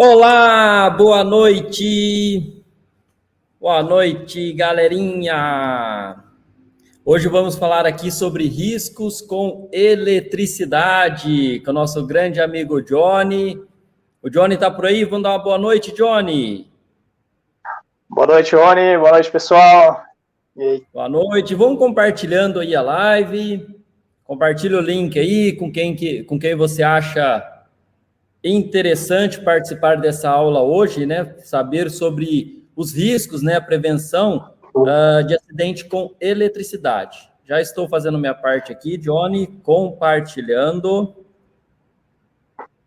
Olá, boa noite. Boa noite, galerinha. Hoje vamos falar aqui sobre riscos com eletricidade, com o nosso grande amigo Johnny. O Johnny tá por aí? Vamos dar uma boa noite, Johnny. Boa noite, Rony. Boa noite, pessoal. E aí? Boa noite. Vamos compartilhando aí a live. Compartilha o link aí com quem você acha interessante participar dessa aula hoje, né? Saber sobre os riscos, né? A prevenção de acidente com eletricidade. Já estou fazendo minha parte aqui, Johnny, compartilhando.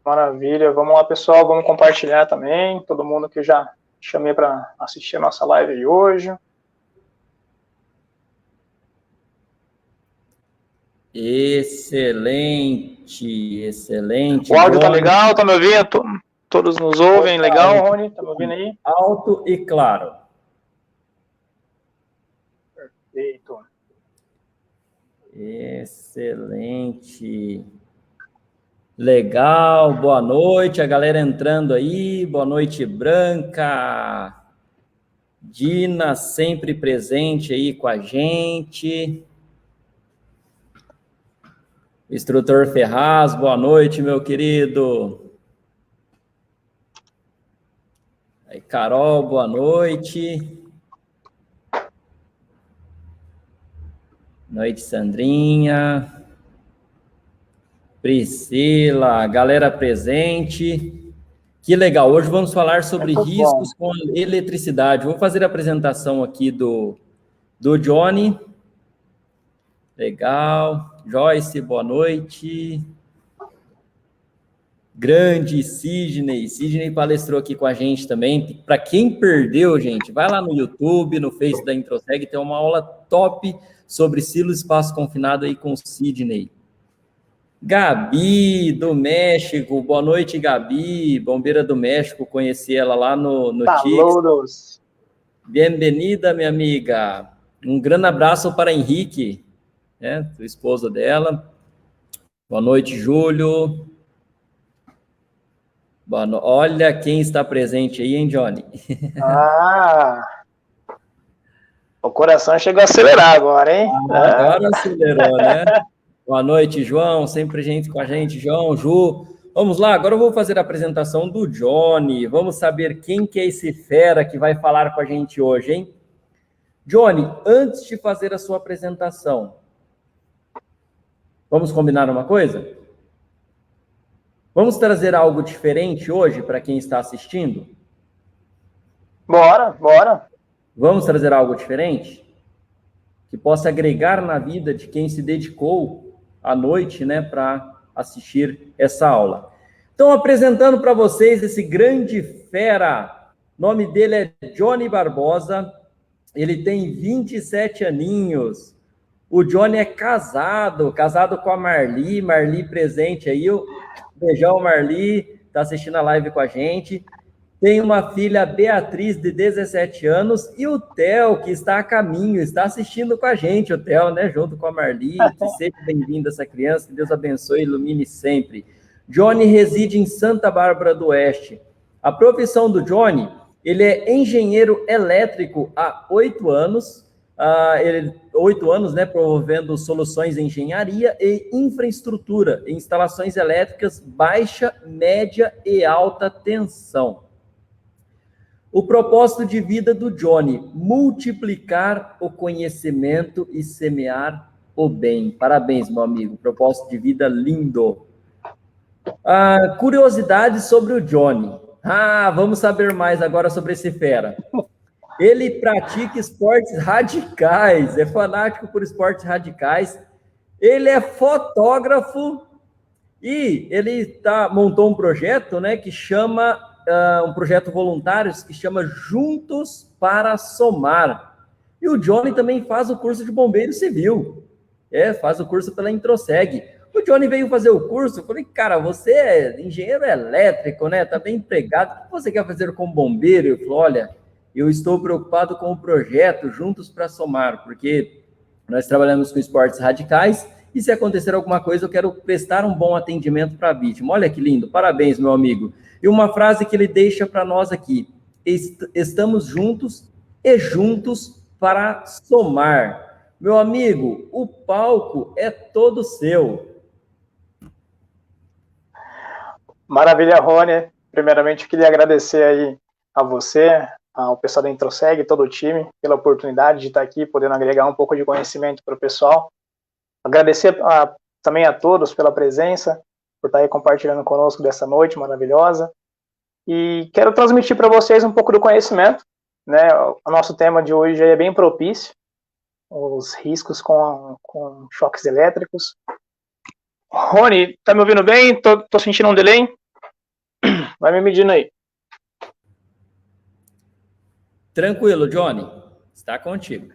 Maravilha. Vamos lá, pessoal. Vamos compartilhar também. Todo mundo que eu já chamei para assistir a nossa live de hoje. Excelente, excelente. O áudio tá legal, tá me ouvindo? Todos nos ouvem, legal, Rony? Tá me ouvindo aí? Alto e claro. Perfeito. Excelente. Legal, boa noite, a galera entrando aí, boa noite, Branca. Dina sempre presente aí com a gente. Instrutor Ferraz, boa noite, meu querido. Aí, Carol, boa noite. Noite, Sandrinha. Priscila, galera presente. Que legal, hoje vamos falar sobre riscos com eletricidade. Vou fazer a apresentação aqui do Johnny. Legal. Joyce, boa noite. Grande Sidney. Sidney palestrou aqui com a gente também. Para quem perdeu, gente, vai lá no YouTube, no Face da Introseg, tem uma aula top sobre silo espaço confinado aí com o Sidney. Gabi, do México. Boa noite, Gabi. Bombeira do México, conheci ela lá no Saludos. Bem-vinda, minha amiga. Um grande abraço para Henrique, né, o esposo dela. Boa noite, Júlio. Olha quem está presente aí, hein, Johnny? O coração chegou a acelerar agora, hein? Agora acelerou, né? Boa noite, João, sempre presente com a gente, João, Ju. Vamos lá, agora eu vou fazer a apresentação do Johnny. Vamos saber quem que é esse fera que vai falar com a gente hoje, hein? Johnny, antes de fazer a sua apresentação, vamos combinar uma coisa? Vamos trazer algo diferente hoje para quem está assistindo? Bora. Vamos trazer algo diferente? Que possa agregar na vida de quem se dedicou à noite, né, para assistir essa aula. Então, apresentando para vocês esse grande fera, o nome dele é Johnny Barbosa, ele tem 27 aninhos. O Johnny é casado com a Marli presente aí. Beijão, Marli, está assistindo a live com a gente. Tem uma filha, Beatriz, de 17 anos, e o Theo, que está a caminho, está assistindo com a gente, o Theo, né, junto com a Marli. Que seja bem-vinda essa criança, que Deus abençoe e ilumine sempre. Johnny reside em Santa Bárbara do Oeste. A profissão do Johnny, ele é engenheiro elétrico há 8 anos, 8 anos, né, promovendo soluções em engenharia e infraestrutura, em instalações elétricas baixa, média e alta tensão. O propósito de vida do Johnny, multiplicar o conhecimento e semear o bem. Parabéns, meu amigo, propósito de vida lindo. Curiosidades sobre o Johnny. Vamos saber mais agora sobre esse fera. Ele pratica esportes radicais, é fanático por esportes radicais. Ele é fotógrafo e ele montou um projeto, né, que chama, um projeto voluntário que chama Juntos para Somar. E o Johnny também faz o curso de bombeiro civil, faz o curso pela Introseg. O Johnny veio fazer o curso, eu falei, cara, você é engenheiro elétrico, né, tá bem empregado, o que você quer fazer como bombeiro? Ele falou, olha, eu estou preocupado com o projeto Juntos para Somar, porque nós trabalhamos com esportes radicais e se acontecer alguma coisa, eu quero prestar um bom atendimento para a vítima. Olha que lindo, parabéns, meu amigo. E uma frase que ele deixa para nós aqui: estamos juntos e juntos para somar. Meu amigo, o palco é todo seu. Maravilha, Rony. Primeiramente, eu queria agradecer aí a você, ao pessoal da Introseg, todo o time, pela oportunidade de estar aqui, podendo agregar um pouco de conhecimento para o pessoal. Agradecer também a todos pela presença, por estar aí compartilhando conosco dessa noite maravilhosa. E quero transmitir para vocês um pouco do conhecimento, né? O nosso tema de hoje é bem propício, os riscos com choques elétricos. Rony, tá me ouvindo bem? Tô sentindo um delay? Vai me medindo aí. Tranquilo, Johnny. Está contigo.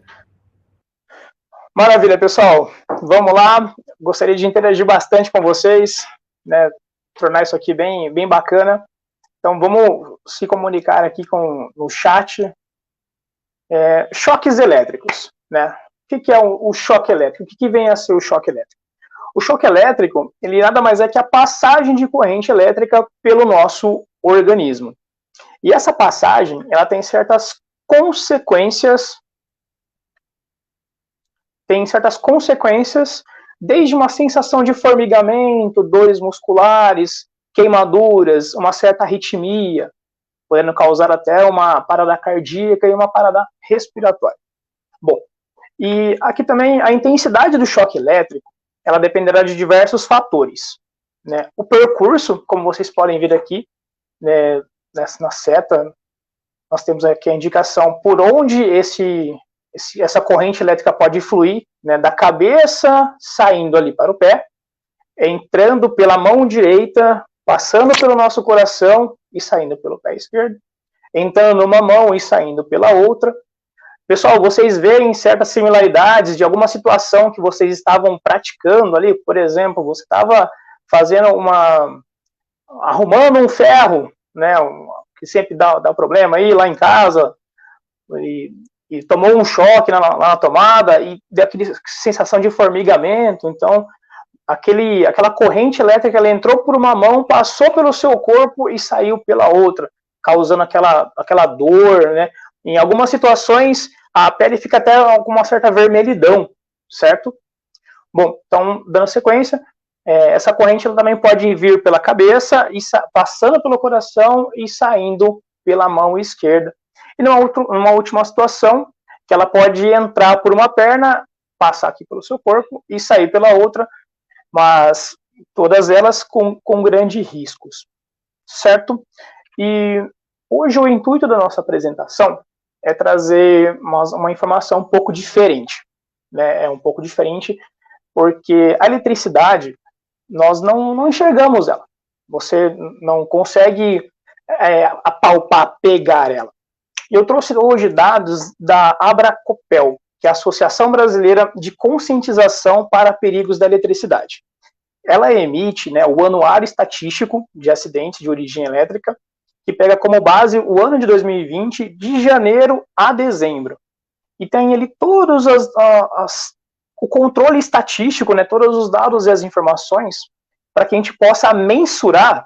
Maravilha, pessoal. Vamos lá. Gostaria de interagir bastante com vocês, né? Tornar isso aqui bem bacana. Então, vamos se comunicar aqui no chat. Choques elétricos, né? O que é o choque elétrico? O que vem a ser o choque elétrico? O choque elétrico, ele nada mais é que a passagem de corrente elétrica pelo nosso organismo. E essa passagem, ela tem certas consequências, desde uma sensação de formigamento, dores musculares, queimaduras, uma certa arritmia, podendo causar até uma parada cardíaca e uma parada respiratória. Bom, e aqui também a intensidade do choque elétrico, ela dependerá de diversos fatores, né? O percurso, como vocês podem ver aqui, né, na seta, nós temos aqui a indicação por onde essa corrente elétrica pode fluir, né, da cabeça, saindo ali para o pé, entrando pela mão direita, passando pelo nosso coração e saindo pelo pé esquerdo, entrando numa mão e saindo pela outra. Pessoal, vocês veem certas similaridades de alguma situação que vocês estavam praticando ali? Por exemplo, você estava arrumando um ferro, né, que sempre dá problema aí lá em casa, e tomou um choque na tomada e deu aquela sensação de formigamento. Então, aquela corrente elétrica, ela entrou por uma mão, passou pelo seu corpo e saiu pela outra, causando aquela dor, né? Em algumas situações, a pele fica até com uma certa vermelhidão, certo? Bom, então, dando sequência, essa corrente ela também pode vir pela cabeça, passando pelo coração e saindo pela mão esquerda. E numa última situação, que ela pode entrar por uma perna, passar aqui pelo seu corpo e sair pela outra, mas todas elas com grandes riscos, certo? E hoje o intuito da nossa apresentação é trazer uma informação um pouco diferente, né? É um pouco diferente porque a eletricidade, nós não enxergamos ela. Você não consegue apalpar, pegar ela. E eu trouxe hoje dados da Abracopel, que é a Associação Brasileira de Conscientização para Perigos da Eletricidade. Ela emite, né, o Anuário Estatístico de Acidentes de Origem Elétrica, que pega como base o ano de 2020, de janeiro a dezembro. E tem ali todos o controle estatístico, né, todos os dados e as informações, para que a gente possa mensurar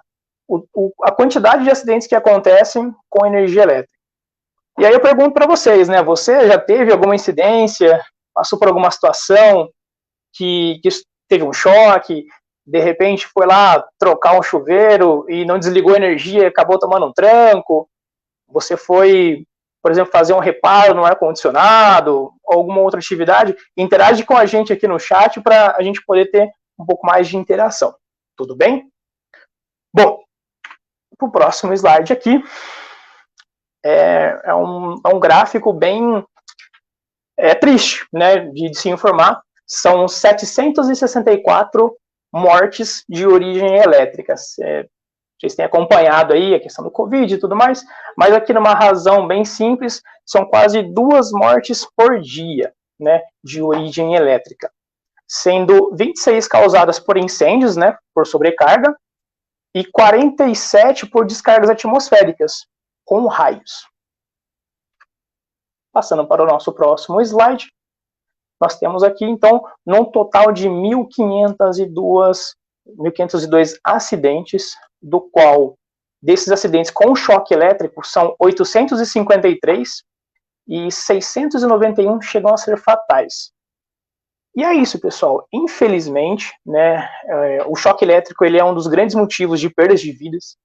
a quantidade de acidentes que acontecem com energia elétrica. E aí eu pergunto para vocês, né, você já teve alguma incidência, passou por alguma situação que teve um choque, de repente foi lá trocar um chuveiro e não desligou a energia e acabou tomando um tranco? Você foi, por exemplo, fazer um reparo no ar-condicionado, ou alguma outra atividade? Interage com a gente aqui no chat para a gente poder ter um pouco mais de interação. Tudo bem? Bom, para o próximo slide aqui, é um gráfico bem triste, né, de se informar. São 764 mortes de origem elétrica. Vocês têm acompanhado aí a questão do Covid e tudo mais, mas aqui numa razão bem simples, são quase 2 mortes por dia, né, de origem elétrica, sendo 26 causadas por incêndios, né, por sobrecarga, e 47 por descargas atmosféricas, com raios. Passando para o nosso próximo slide, nós temos aqui, então, num total de 1.502 acidentes, do qual, desses acidentes com choque elétrico, são 853 e 691 chegam a ser fatais. E é isso, pessoal. Infelizmente, né, o choque elétrico ele é um dos grandes motivos de perdas de vidas,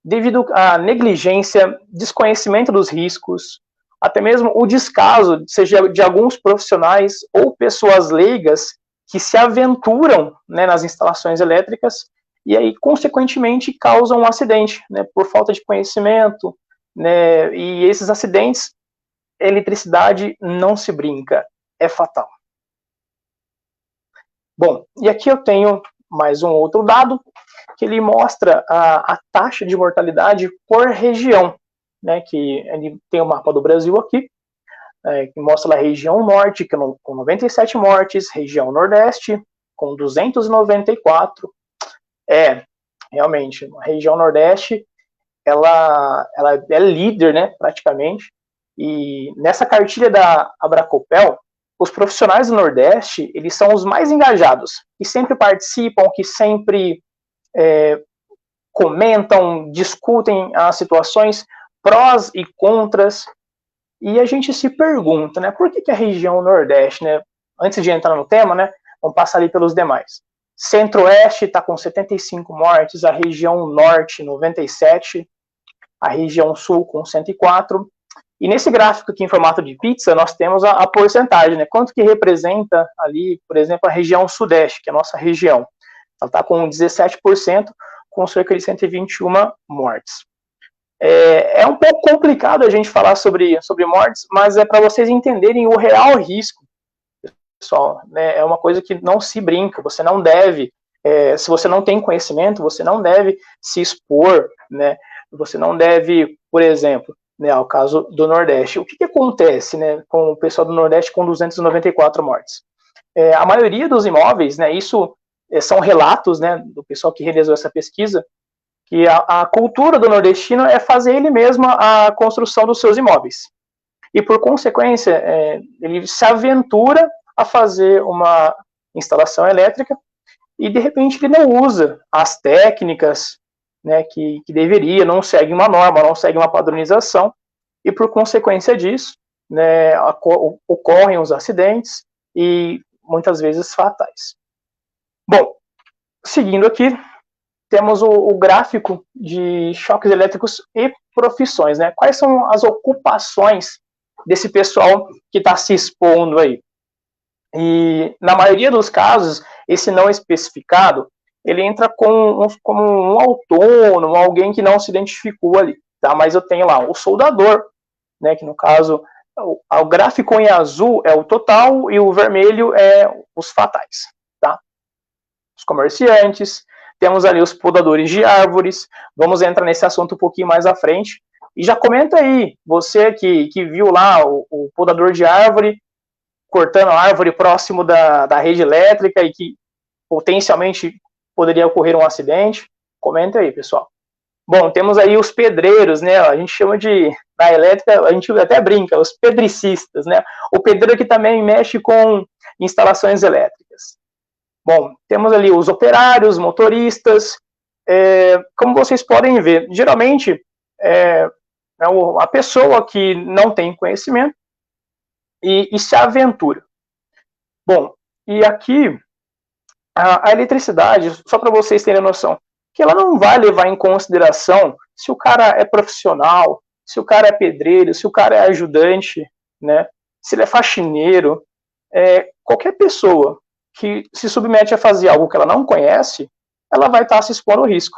devido à negligência, desconhecimento dos riscos, até mesmo o descaso, seja de alguns profissionais ou pessoas leigas que se aventuram, né, nas instalações elétricas e aí, consequentemente, causam um acidente, né, por falta de conhecimento, né, e esses acidentes, eletricidade não se brinca, é fatal. Bom, e aqui eu tenho mais um outro dado, que ele mostra a taxa de mortalidade por região, né, que ele tem o mapa do Brasil aqui, que mostra a região norte, com 97 mortes, região nordeste, com 294. Realmente, a região nordeste, ela é líder, né, praticamente, e nessa cartilha da Abracopel, os profissionais do Nordeste, eles são os mais engajados, que sempre participam, que sempre comentam, discutem as situações, prós e contras, e a gente se pergunta, né, por que a região Nordeste, né, antes de entrar no tema, né, vamos passar ali pelos demais. Centro-Oeste está com 75 mortes, a região Norte, 97, a região Sul com 104, e nesse gráfico aqui em formato de pizza, nós temos a porcentagem, né? Quanto que representa ali, por exemplo, a região Sudeste, que é a nossa região. Ela está com 17%, com cerca de 121 mortes. É um pouco complicado a gente falar sobre mortes, mas é para vocês entenderem o real risco, pessoal. Né? É uma coisa que não se brinca, você não deve, se você não tem conhecimento, você não deve se expor, né? Você não deve, por exemplo, né, ao caso do Nordeste. O que acontece, né, com o pessoal do Nordeste com 294 mortes? A maioria dos imóveis, né, isso são relatos, né, do pessoal que realizou essa pesquisa, que a cultura do nordestino é fazer ele mesmo a construção dos seus imóveis. E, por consequência, ele se aventura a fazer uma instalação elétrica e, de repente, ele não usa as técnicas, né, que deveria, não segue uma norma, não segue uma padronização, e por consequência disso, né, ocorrem os acidentes e muitas vezes fatais. Bom, seguindo aqui, temos o gráfico de choques elétricos e profissões, né? Quais são as ocupações desse pessoal que está se expondo aí? E, na maioria dos casos, esse não especificado, ele entra como um autônomo, alguém que não se identificou ali, tá? Mas eu tenho lá o soldador, né, que no caso, o gráfico em azul é o total e o vermelho é os fatais, tá? Os comerciantes, temos ali os podadores de árvores, vamos entrar nesse assunto um pouquinho mais à frente, e já comenta aí, você que viu lá o podador de árvore, cortando a árvore próximo da rede elétrica e que potencialmente poderia ocorrer um acidente, comenta aí, pessoal. Bom, temos aí os pedreiros, né, a gente chama da elétrica, a gente até brinca, os pedricistas, né, o pedreiro que também mexe com instalações elétricas. Bom, temos ali os operários, motoristas, como vocês podem ver, geralmente a pessoa que não tem conhecimento e se aventura. Bom, e aqui a eletricidade, só para vocês terem noção, que ela não vai levar em consideração se o cara é profissional, se o cara é pedreiro, se o cara é ajudante, né, se ele é faxineiro, qualquer pessoa que se submete a fazer algo que ela não conhece, ela vai estar se expondo ao risco.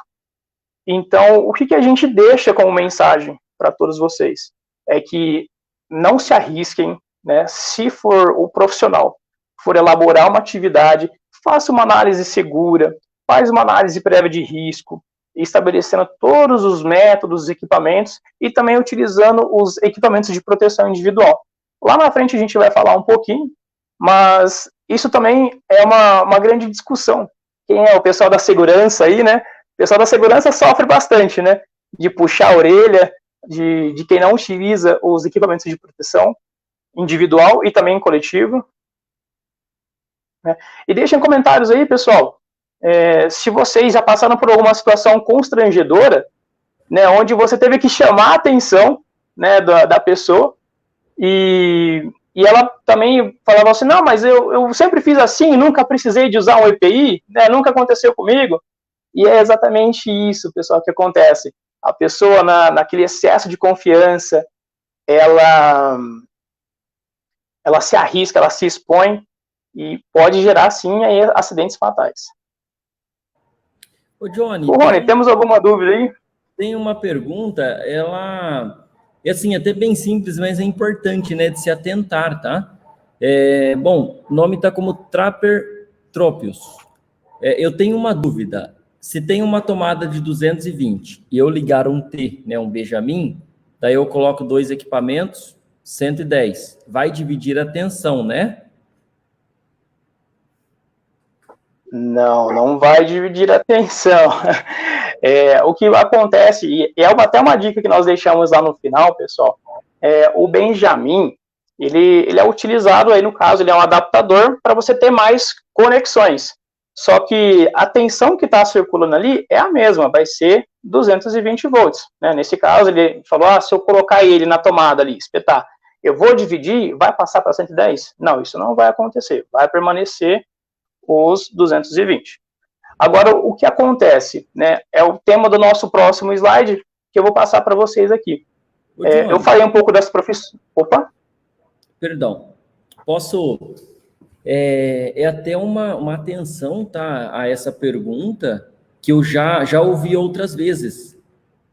Então, o que a gente deixa como mensagem para todos vocês? É que não se arrisquem, né, se for o profissional for elaborar uma atividade, faça uma análise segura, faz uma análise prévia de risco, estabelecendo todos os métodos, os equipamentos e também utilizando os equipamentos de proteção individual. Lá na frente a gente vai falar um pouquinho, mas isso também é uma grande discussão. Quem é o pessoal da segurança aí, né? O pessoal da segurança sofre bastante, né? De puxar a orelha de quem não utiliza os equipamentos de proteção individual e também coletivo. né? E deixem comentários aí, pessoal, se vocês já passaram por alguma situação constrangedora, né, onde você teve que chamar a atenção, né, da pessoa, e ela também falava assim, não, mas eu sempre fiz assim, nunca precisei de usar um EPI, né, nunca aconteceu comigo. E é exatamente isso, pessoal, que acontece. A pessoa, naquele excesso de confiança, ela se arrisca, ela se expõe, e pode gerar, sim, aí, acidentes fatais. Ô, Johnny, Rony, temos alguma dúvida aí? tem uma pergunta, ela é assim, até bem simples, mas é importante, né, de se atentar, tá? Bom, o nome está como Trapper Tropius. Eu tenho uma dúvida. Se tem uma tomada de 220 e eu ligar um T, né, um Benjamin, daí eu coloco 2 equipamentos, 110. Vai dividir a tensão, né? Não vai dividir a tensão. O que acontece, e é até uma dica que nós deixamos lá no final, pessoal, o Benjamin, ele é utilizado aí, no caso, ele é um adaptador para você ter mais conexões. Só que a tensão que está circulando ali é a mesma, vai ser 220 volts. Né? Nesse caso, ele falou, se eu colocar ele na tomada ali, espetar, eu vou dividir, vai passar para 110? Não, isso não vai acontecer, vai permanecer os 220. Agora, o que acontece, né, é o tema do nosso próximo slide, que eu vou passar para vocês aqui. Eu falei um pouco das profissões... Opa! Perdão. Posso... até uma atenção, tá, a essa pergunta, que eu já ouvi outras vezes.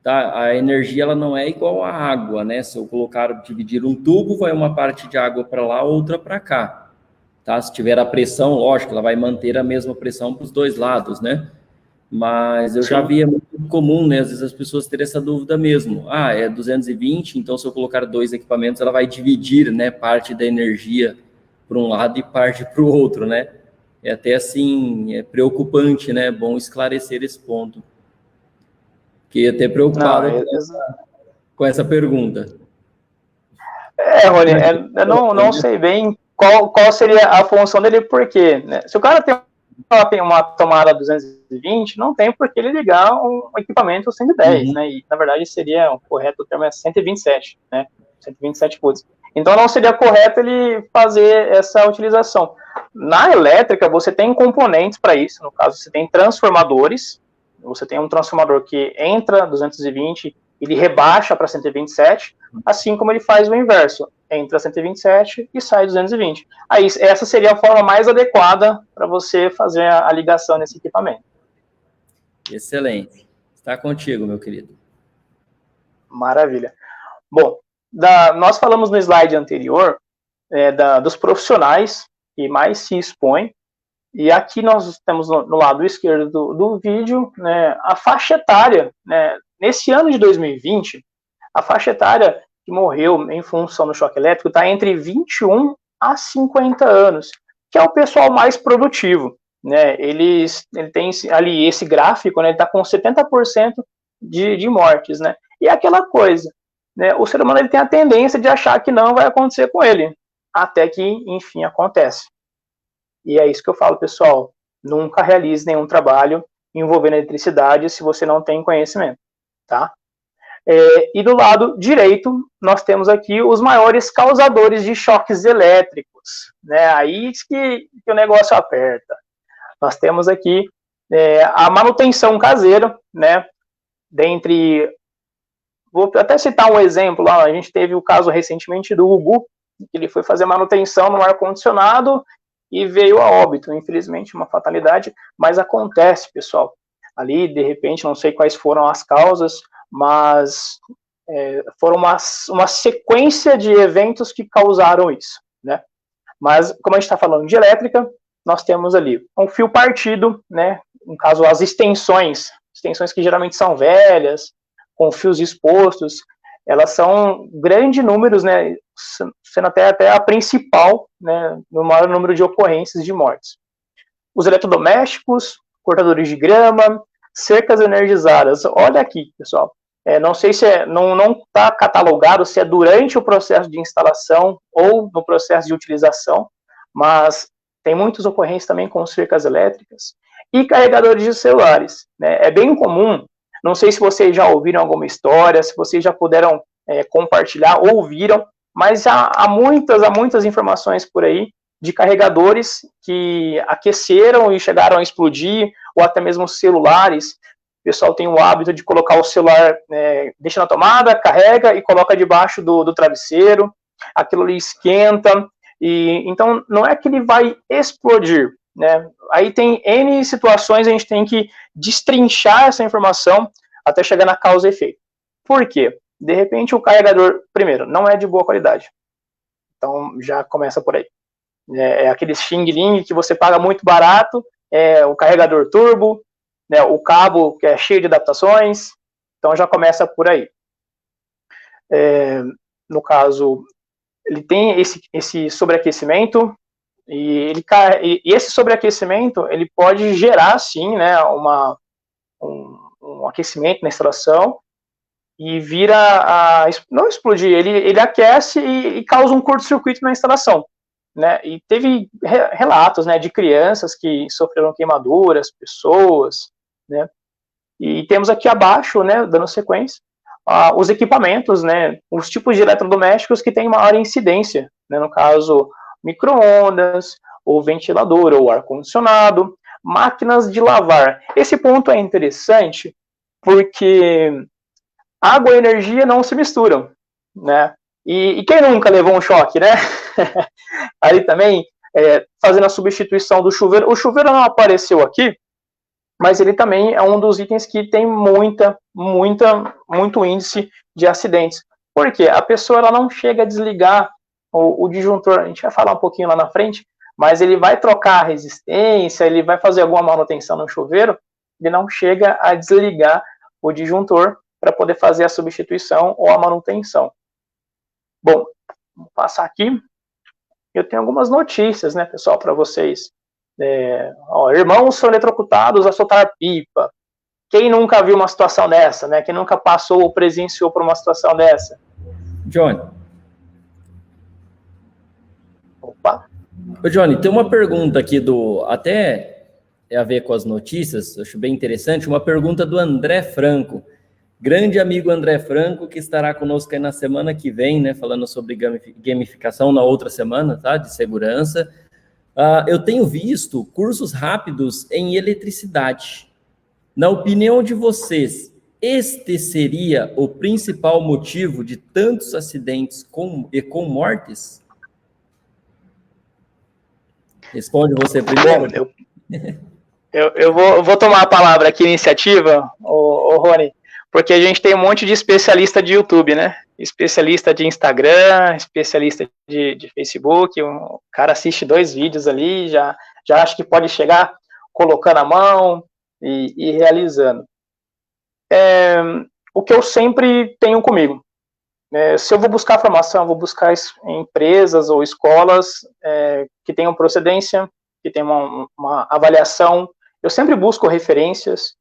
Tá? A energia ela não é igual à água, né? Se eu dividir um tubo, vai uma parte de água para lá, outra para cá. Tá? Se tiver a pressão, lógico, ela vai manter a mesma pressão para os dois lados, né? Mas eu já vi, é muito comum, né? Às vezes as pessoas terem essa dúvida mesmo. É 220, então se eu colocar 2 equipamentos, ela vai dividir, né, parte da energia para um lado e parte para o outro, né? É até assim, preocupante, né? É bom esclarecer esse ponto. Fiquei até preocupado com essa pergunta. Rony, eu não sei bem qual seria a função dele, porque, né, se o cara tem uma tomada 220, não tem por que ele ligar um equipamento 110, né? E, na verdade, seria o correto termo 127, né? 127 volts. Então, não seria correto ele fazer essa utilização. Na elétrica, você tem componentes para isso. No caso, você tem transformadores. Você tem um transformador que entra 220, ele rebaixa para 127, assim como ele faz o inverso. Entra 127 e sai 220. Aí, essa seria a forma mais adequada para você fazer a ligação nesse equipamento. Excelente. Está contigo, meu querido. Maravilha. Bom, nós falamos no slide anterior dos profissionais que mais se expõem, e aqui nós temos no lado esquerdo do vídeo, né, a faixa etária. Né, nesse ano de 2020, a faixa etária que morreu em função do choque elétrico está entre 21 a 50 anos, que é o pessoal mais produtivo. Né? Ele tem ali esse gráfico, né, ele está com 70% de mortes. Né? E é aquela coisa, né, o ser humano ele tem a tendência de achar que não vai acontecer com ele, até que, enfim, acontece. E é isso que eu falo, pessoal, nunca realize nenhum trabalho envolvendo eletricidade se você não tem conhecimento, tá? E do lado direito, nós temos aqui os maiores causadores de choques elétricos, né? Aí que o negócio aperta. Nós temos aqui a manutenção caseira, né? Vou até citar um exemplo lá, a gente teve o caso recentemente do Hugo, que ele foi fazer manutenção no ar-condicionado e veio a óbito, infelizmente, uma fatalidade, mas acontece, pessoal. Ali, de repente, não sei quais foram as causas, mas foram uma sequência de eventos que causaram isso, né? Mas, como a gente está falando de elétrica, nós temos ali um fio partido, né? No caso, as extensões que geralmente são velhas, com fios expostos, elas são grandes números, né? Sendo até a principal, né? No maior número de ocorrências de mortes. Os eletrodomésticos, cortadores de grama, cercas energizadas. Olha aqui, pessoal. Não sei se não está catalogado se é durante o processo de instalação ou no processo de utilização, mas tem muitas ocorrências também com cercas elétricas e carregadores de celulares, né? É bem comum, não sei se vocês já ouviram alguma história, se vocês já puderam compartilhar ou ouviram, mas já há muitas informações por aí de carregadores que aqueceram e chegaram a explodir, ou até mesmo celulares. O pessoal tem o hábito de colocar o celular, deixa na tomada, carrega e coloca debaixo do travesseiro, aquilo ali esquenta, e então não é que ele vai explodir, né? Aí tem N situações, a gente tem que destrinchar essa informação até chegar na causa e efeito. Por quê? De repente o carregador, primeiro, não é de boa qualidade. Então já começa por aí. É aquele Xing Ling que você paga muito barato, o carregador turbo, né, o cabo que é cheio de adaptações, então já começa por aí. No caso, ele tem esse sobreaquecimento, e esse sobreaquecimento ele pode gerar, sim, né, um aquecimento na instalação, e vira não explodir, ele aquece e causa um curto-circuito na instalação, né? E teve relatos, né, de crianças que sofreram queimaduras, pessoas, né? E temos aqui abaixo, né, dando sequência, os equipamentos, né, os tipos de eletrodomésticos que têm maior incidência, né, no caso, micro-ondas, ou ventilador, ou ar-condicionado, máquinas de lavar. Esse ponto é interessante porque água e energia não se misturam, né? E quem nunca levou um choque, né? Aí também, fazendo a substituição do chuveiro. O chuveiro não apareceu aqui, mas ele também é um dos itens que tem muito índice de acidentes. Por quê? A pessoa ela não chega a desligar o disjuntor, a gente vai falar um pouquinho lá na frente, mas ele vai trocar a resistência, ele vai fazer alguma manutenção no chuveiro, ele não chega a desligar o disjuntor para poder fazer a substituição ou a manutenção. Bom, vamos passar aqui. Eu tenho algumas notícias, né, pessoal, para vocês. Irmãos são eletrocutados a soltar pipa. Quem nunca viu uma situação dessa, né? Quem nunca passou ou presenciou por uma situação dessa? Johnny. Opa. Ô, Johnny, tem uma pergunta aqui até a ver com as notícias, acho bem interessante, uma pergunta do André Franco. Grande amigo André Franco, que estará conosco aí na semana que vem, né, falando sobre gamificação na outra semana, tá, de segurança. Eu tenho visto cursos rápidos em eletricidade. Na opinião de vocês, este seria o principal motivo de tantos acidentes com mortes? Responde você primeiro. Eu vou tomar a palavra aqui, iniciativa, ô Rony, porque a gente tem um monte de especialista de YouTube, né? Especialista de Instagram, especialista de Facebook, o cara assiste 2 vídeos ali, já acha que pode chegar colocando a mão e realizando. O que eu sempre tenho comigo, se eu vou buscar formação, eu vou buscar em empresas ou escolas que tenham procedência, que tenham uma avaliação. Eu sempre busco referências,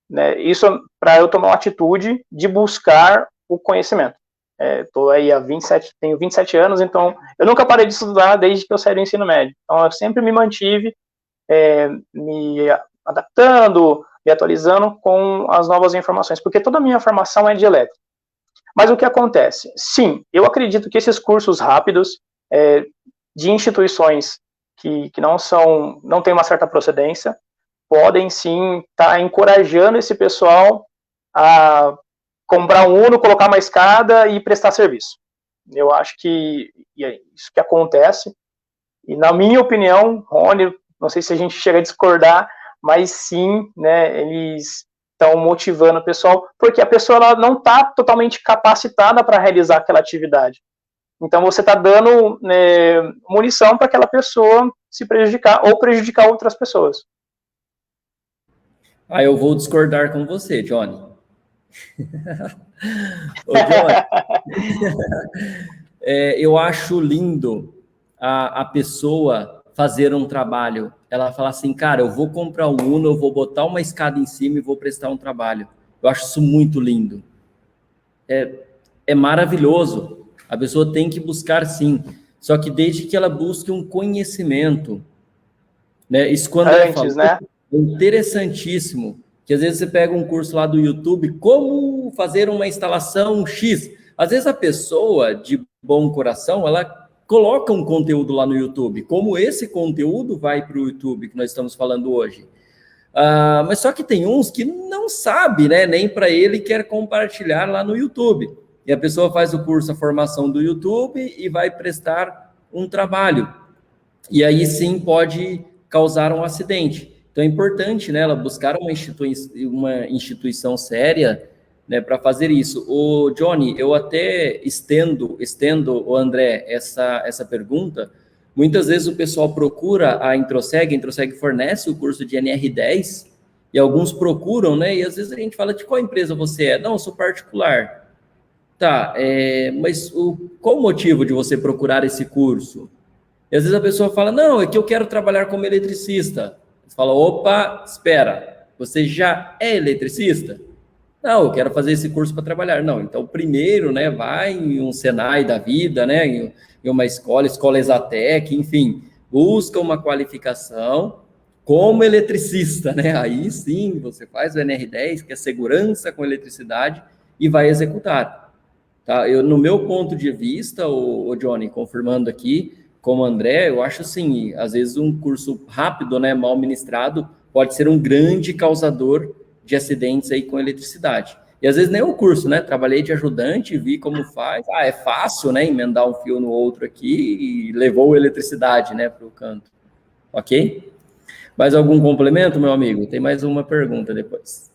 né? Isso para eu tomar uma atitude de buscar o conhecimento. Estou aí tenho 27 anos, então eu nunca parei de estudar desde que eu saí do ensino médio. Então eu sempre me mantive me adaptando, me atualizando com as novas informações, porque toda a minha formação é de elétrica. Mas o que acontece? Sim, eu acredito que esses cursos rápidos de instituições que não têm uma certa procedência, podem sim estar encorajando esse pessoal a comprar um Uno, colocar uma escada e prestar serviço. Eu acho que é isso que acontece. E na minha opinião, Rony, não sei se a gente chega a discordar, mas sim, né, eles estão motivando o pessoal, porque a pessoa ela não está totalmente capacitada para realizar aquela atividade. Então você está dando munição para aquela pessoa se prejudicar ou prejudicar outras pessoas. Eu vou discordar com você, Johnny. Ô, Johnny, eu acho lindo a pessoa fazer um trabalho. Ela fala assim, cara, eu vou comprar um Uno, eu vou botar uma escada em cima e vou prestar um trabalho. Eu acho isso muito lindo. É maravilhoso. A pessoa tem que buscar, sim. Só que desde que ela busque um conhecimento, né? Isso quando é Antes, né? Interessantíssimo, que às vezes você pega um curso lá do YouTube, como fazer uma instalação X. Às vezes a pessoa de bom coração, ela coloca um conteúdo lá no YouTube, como esse conteúdo vai para o YouTube, que nós estamos falando hoje. Mas só que tem uns que não sabe, né? Nem para ele quer compartilhar lá no YouTube. E a pessoa faz o curso, a formação do YouTube e vai prestar um trabalho. E aí sim pode causar um acidente. Então é importante, né, ela buscar uma instituição séria, né, para fazer isso. O Johnny, eu até estendo, o André, essa pergunta. Muitas vezes o pessoal procura a Introseg fornece o curso de NR10, e alguns procuram, né, e às vezes a gente fala, de qual empresa você é? Não, eu sou particular. Tá, mas qual o motivo de você procurar esse curso? E às vezes a pessoa fala, não, é que eu quero trabalhar como eletricista. Você fala, opa, espera, você já é eletricista? Não, eu quero fazer esse curso para trabalhar. Não, então primeiro, né, vai em um Senai da vida, né, em uma escola Exatec, enfim, busca uma qualificação como eletricista, né? Aí sim, você faz o NR10, que é segurança com eletricidade, e vai executar. Tá? No meu ponto de vista, o Johnny, confirmando aqui, como André, eu acho assim, às vezes um curso rápido, né, mal ministrado, pode ser um grande causador de acidentes aí com eletricidade. E às vezes nem o curso, né? Trabalhei de ajudante, vi como faz. É fácil, né? Emendar um fio no outro aqui e levou a eletricidade, né, para o canto. Ok? Mais algum complemento, meu amigo? Tem mais uma pergunta depois.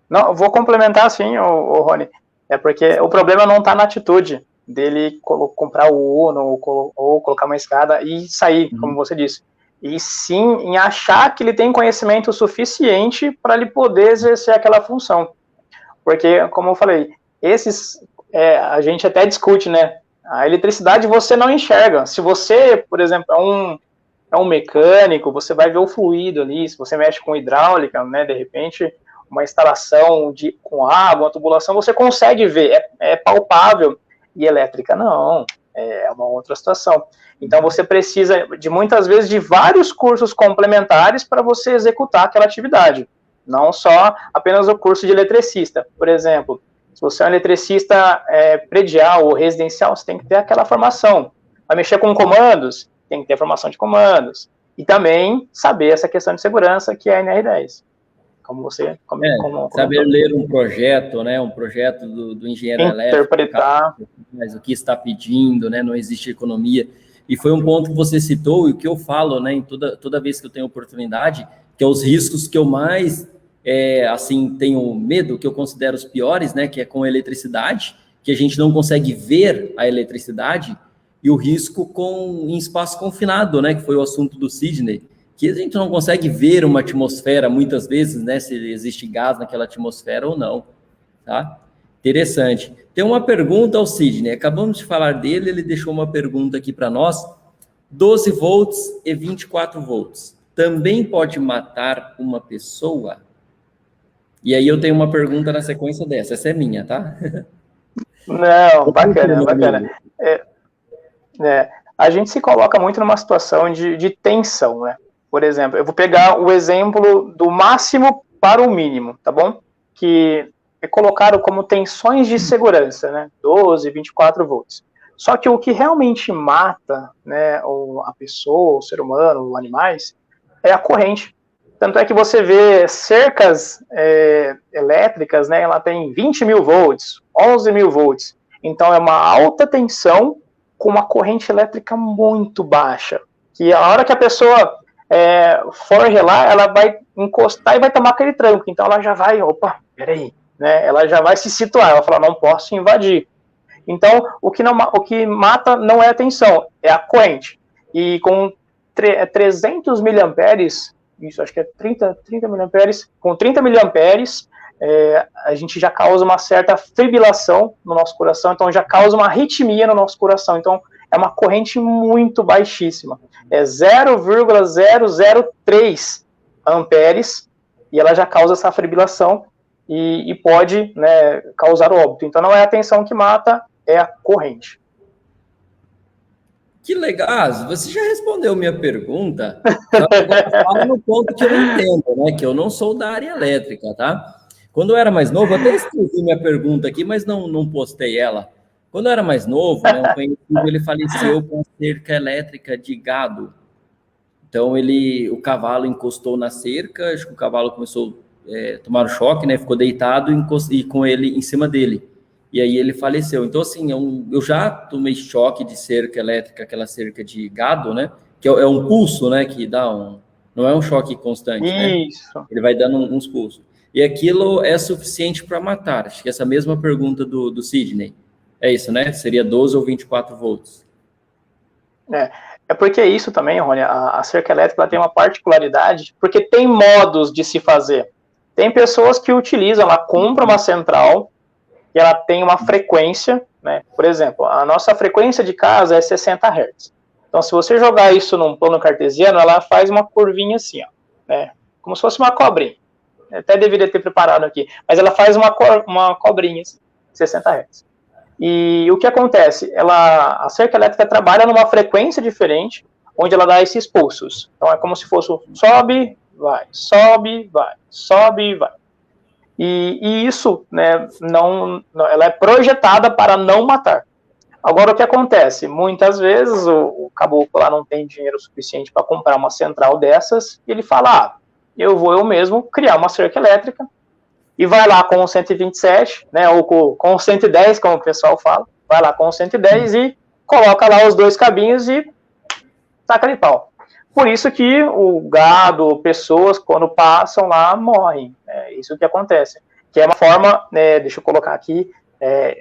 Não, vou complementar sim, o Rony. É porque o problema não está na atitude dele comprar o Uno ou colocar uma escada e sair, como você disse. E sim em achar que ele tem conhecimento suficiente para ele poder exercer aquela função. Porque, como eu falei, a gente até discute, né? A eletricidade você não enxerga. Se você, por exemplo, é um mecânico, você vai ver o fluido ali, se você mexe com hidráulica, né? De repente, uma instalação com água, uma tubulação, você consegue ver, é palpável. E elétrica não, é uma outra situação. Então você precisa de muitas vezes de vários cursos complementares para você executar aquela atividade, não só apenas o curso de eletricista. Por exemplo, se você é um eletricista predial ou residencial, você tem que ter aquela formação. Vai mexer com comandos, tem que ter formação de comandos. E também saber essa questão de segurança que é a NR10. Como você saber ler um projeto, né? Um projeto do engenheiro elétrico. Interpretar. Mas o que está pedindo, né? Não existe economia. E foi um ponto que você citou, e o que eu falo, né? Em toda vez que eu tenho oportunidade, que é os riscos que eu mais, assim, tenho medo, que eu considero os piores, né? Que é com a eletricidade, que a gente não consegue ver a eletricidade, e o risco em espaço confinado, né? Que foi o assunto do Sidney, que a gente não consegue ver uma atmosfera, muitas vezes, né, se existe gás naquela atmosfera ou não, tá? Interessante. Tem uma pergunta ao Sidney, acabamos de falar dele, ele deixou uma pergunta aqui para nós, 12 volts e 24 volts, também pode matar uma pessoa? E aí eu tenho uma pergunta na sequência dessa, essa é minha, tá? Não, bacana. A gente se coloca muito numa situação de tensão, né? Por exemplo, eu vou pegar o exemplo do máximo para o mínimo, tá bom? Que é colocado como tensões de segurança, né? 12, 24 volts. Só que o que realmente mata, né, a pessoa, o ser humano, os animais, é a corrente. Tanto é que você vê cercas elétricas, né? Ela tem 20 mil volts, 11 mil volts. Então é uma alta tensão com uma corrente elétrica muito baixa. Que a hora que a pessoa for relar, ela vai encostar e vai tomar aquele tranco. Então ela já vai, opa, peraí, né? Ela já vai se situar, ela fala, não posso invadir. Então, o que mata não é a tensão, é a corrente. E com 300 miliamperes, isso acho que é 30 miliamperes, com 30 miliamperes, a gente já causa uma certa fibrilação no nosso coração, então já causa uma arritmia no nosso coração. Então, é uma corrente muito baixíssima. É 0,003 amperes, e ela já causa essa fibrilação e pode, né, causar óbito. Então, não é a tensão que mata, é a corrente. Que legal. Você já respondeu minha pergunta. Só que agora fala no ponto que eu não entendo, né? Que eu não sou da área elétrica, tá? Quando eu era mais novo, até escrevi minha pergunta aqui, mas não postei ela. Quando eu era mais novo, né, um conhecido, ele faleceu com cerca elétrica de gado. Então, o cavalo encostou na cerca, acho que o cavalo começou a tomar um choque, né? Ficou deitado e com ele em cima dele. E aí ele faleceu. Então, assim, eu já tomei choque de cerca elétrica, aquela cerca de gado, né? Que é um pulso, né? Que dá não é um choque constante, né? Isso. Ele vai dando uns pulsos. E aquilo é suficiente para matar. Acho que essa mesma pergunta do Sidney. É isso, né? Seria 12 ou 24 volts. É porque isso também, Rony, a cerca elétrica ela tem uma particularidade, porque tem modos de se fazer. Tem pessoas que utilizam, ela compra uma central e ela tem uma frequência, né? Por exemplo, a nossa frequência de casa é 60 Hz. Então, se você jogar isso num plano cartesiano, ela faz uma curvinha assim, ó, né? Como se fosse uma cobrinha. Eu até deveria ter preparado aqui, mas ela faz uma cobrinha, assim, 60 Hz. E o que acontece? A cerca elétrica trabalha numa frequência diferente, onde ela dá esses pulsos. Então, é como se fosse sobe, vai, sobe, vai, sobe, vai. E isso, né, ela é projetada para não matar. Agora, o que acontece? Muitas vezes o caboclo lá não tem dinheiro suficiente para comprar uma central dessas, e ele fala, eu vou mesmo criar uma cerca elétrica, e vai lá com o 127, né, ou com o 110, como o pessoal fala, vai lá com o 110 e coloca lá os dois cabinhos e taca de pau. Por isso que o gado, pessoas, quando passam lá, morrem. É isso que acontece. Que é uma forma, né, deixa eu colocar aqui,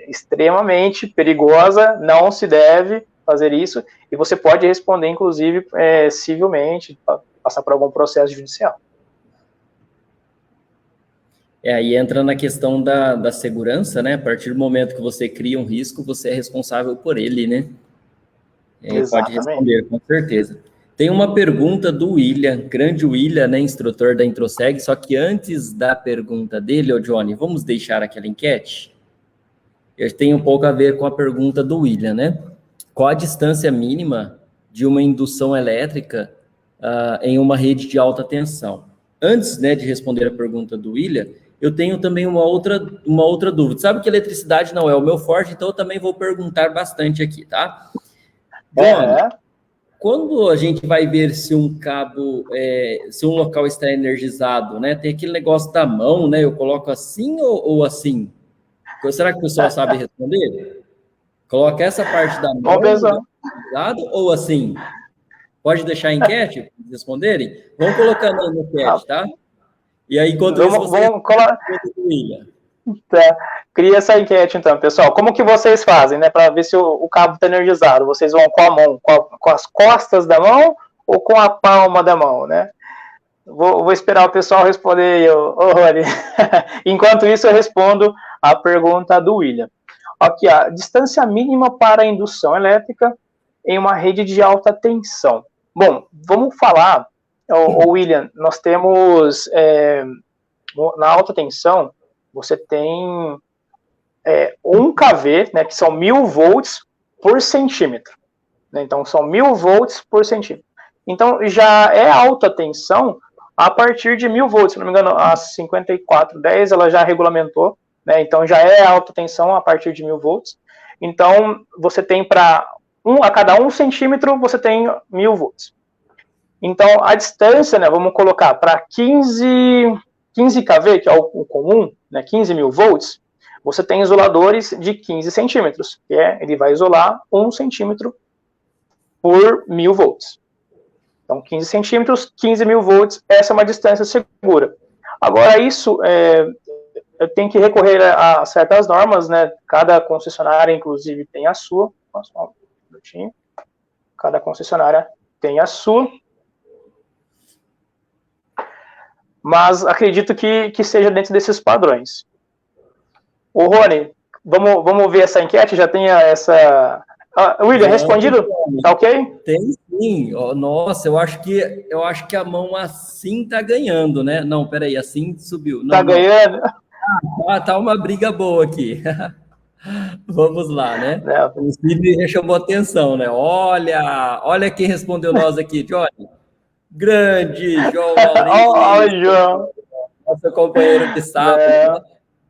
extremamente perigosa, não se deve fazer isso, e você pode responder, inclusive, civilmente, passar por algum processo judicial. Aí entra na questão da segurança, né? A partir do momento que você cria um risco, você é responsável por ele, né? Pode responder, com certeza. Tem uma pergunta do William, grande William, né? Instrutor da Introseg, só que antes da pergunta dele, ô Johnny, vamos deixar aquela enquete? Eu tenho um pouco a ver com a pergunta do William, né? Qual a distância mínima de uma indução elétrica em uma rede de alta tensão? Antes, né, de responder a pergunta do William, eu tenho também uma outra dúvida. Sabe que eletricidade não é o meu forte, então eu também vou perguntar bastante aqui, tá? Johnny, quando a gente vai ver se um cabo, se um local está energizado, né? Tem aquele negócio da mão, né? Eu coloco assim ou assim? Será que o pessoal sabe responder? Coloca essa parte da mão energizado ou assim? Pode deixar a enquete para eles responderem? Vão colocando aí no chat, tá? E aí, enquanto isso, você... Tá. Cria essa enquete, então, pessoal. Como que vocês fazem, né, para ver se o cabo está energizado? Vocês vão com a mão, com as costas da mão ou com a palma da mão, né? Vou esperar o pessoal responder, Rony. Enquanto isso, eu respondo a pergunta do William. Aqui, a distância mínima para a indução elétrica em uma rede de alta tensão. Bom, vamos falar, William, nós temos, na alta tensão, você tem 1 kV, né, que são 1000 volts por centímetro. Né, então, são 1000 volts por centímetro. Então, já é alta tensão a partir de 1000 volts. Se não me engano, a 5410 ela já regulamentou, né, então já é alta tensão a partir de 1000 volts. Então, você tem a cada 1 centímetro, você tem 1000 volts. Então, a distância, né, vamos colocar para 15 kV, que é o comum, né, 15.000 volts, você tem isoladores de 15 centímetros, que ele vai isolar 1 centímetro por 1000 volts. Então, 15 centímetros, 15.000 volts, essa é uma distância segura. Agora, isso, eu tenho que recorrer a certas normas, né, cada concessionária, inclusive, tem a sua. Só um minutinho. Cada concessionária tem a sua. Mas acredito que seja dentro desses padrões. Ô, Rony, vamos ver essa enquete? Já tem essa... William, respondido? Tá ok? Tem sim. Nossa, eu acho que a mão assim tá ganhando, né? Não, peraí, assim subiu. Não, tá ganhando? Tá uma briga boa aqui. Vamos lá, né? Né? O Sidney já chamou atenção, né? Olha quem respondeu nós aqui, Johnny. Grande João Olha, Maurício, João. nosso companheiro de sábado, Né? né?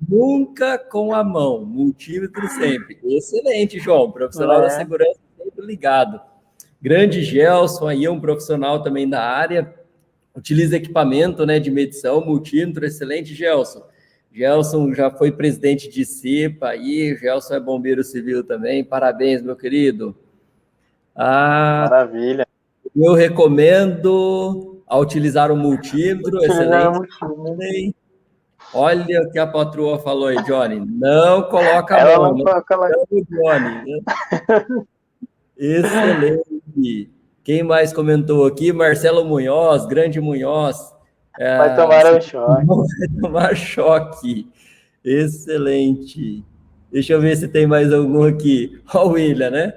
Nunca com a mão, multímetro sempre. Excelente, João, profissional da Né? segurança sempre ligado. Grande Gelson, aí um profissional também da área, utiliza equipamento, né, de medição, multímetro, excelente, Gelson. Gelson já foi presidente de CIPA aí, Gelson é bombeiro civil também, parabéns, meu querido. Maravilha. Eu recomendo a utilizar o multímetro, excelente. Olha o que a patroa falou aí, Johnny. Não coloca a Ela mão, não não coloca lá. Johnny. Né? Excelente. Quem mais comentou aqui? Marcelo Munhoz, grande Munhoz. Vai tomar um choque. Vai tomar choque. Excelente. Deixa eu ver se tem mais algum aqui. Ó, o William, né?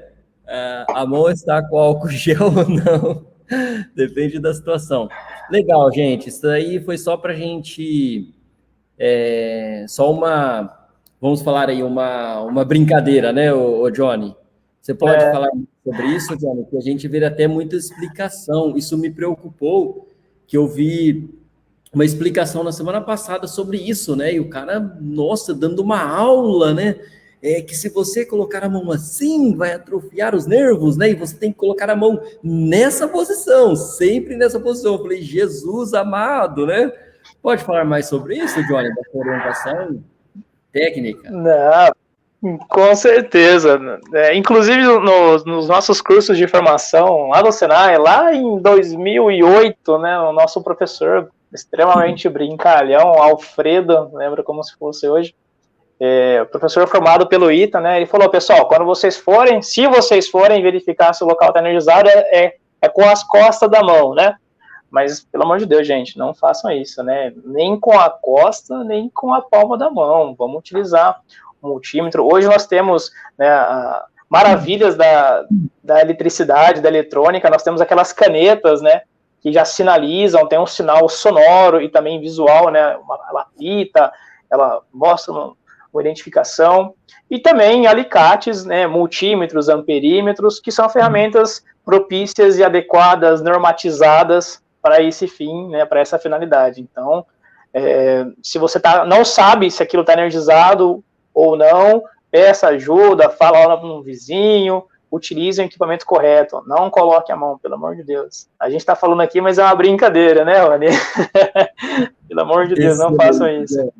A mão está com álcool gel ou não? Depende da situação. Legal, gente. Isso aí foi só para a gente. Só uma. Vamos falar aí, uma brincadeira, né, o Johnny? Você pode É. falar sobre isso, Johnny? Que a gente vê até muita explicação. Isso me preocupou, que eu vi uma explicação na semana passada sobre isso, né? E o cara, nossa, dando uma aula, né? Que se você colocar a mão assim, vai atrofiar os nervos, né? E você tem que colocar a mão nessa posição, sempre nessa posição. Eu falei, Jesus amado, né? Pode falar mais sobre isso, Johnny, da sua orientação técnica? Não, com certeza. Inclusive, nos nossos cursos de formação, lá no Senai, lá em 2008, né, o nosso professor extremamente brincalhão, Alfredo, lembra como se fosse hoje, o professor formado pelo ITA, né, ele falou, pessoal, quando vocês forem, se vocês forem verificar se o local está energizado, é com as costas da mão, né? Mas, pelo amor de Deus, gente, não façam isso, né? Nem com a costa, nem com a palma da mão. Vamos utilizar o multímetro. Hoje nós temos, né, maravilhas da eletricidade, da eletrônica. Nós temos aquelas canetas, né, que já sinalizam, tem um sinal sonoro e também visual, né? Ela apita, ela mostra uma identificação. E também alicates, né, multímetros, amperímetros, que são ferramentas propícias e adequadas, normatizadas para esse fim, né, para essa finalidade. Então, se você não sabe se aquilo está energizado ou não, peça ajuda, fala lá no vizinho, utilize o equipamento correto, não coloque a mão, pelo amor de Deus. A gente está falando aqui, mas é uma brincadeira, né, Rony? Pelo amor de Deus, não façam isso.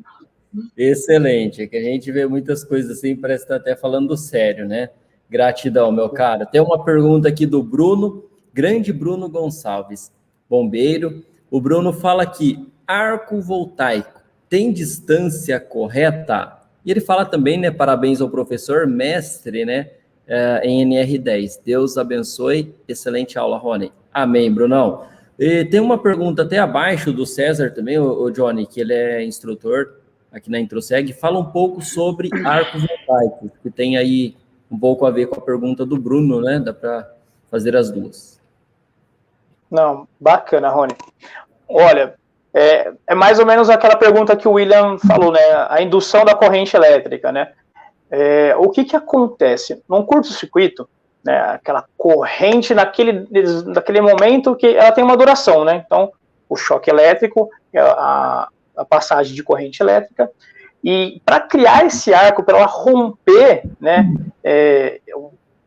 Excelente, é que a gente vê muitas coisas assim, parece que está até falando sério, né? Gratidão, meu cara. Tem uma pergunta aqui do Bruno, grande Bruno Gonçalves, bombeiro. O Bruno fala aqui, arco voltaico tem distância correta? E ele fala também, né, parabéns ao professor, mestre, né, em NR10. Deus abençoe, excelente aula, Rony. Amém, Brunão. E tem uma pergunta até abaixo do César também, o Johnny, que ele é instrutor aqui na Introseg, fala um pouco sobre arco voltaico, que tem aí um pouco a ver com a pergunta do Bruno, né? Dá para fazer as duas. Não, bacana, Rony. Olha, é mais ou menos aquela pergunta que o William falou, né? A indução da corrente elétrica, né? O que acontece? Num curto-circuito, né, aquela corrente naquele momento que ela tem uma duração, né? Então, o choque elétrico, a passagem de corrente elétrica, e para criar esse arco, para ela romper, né,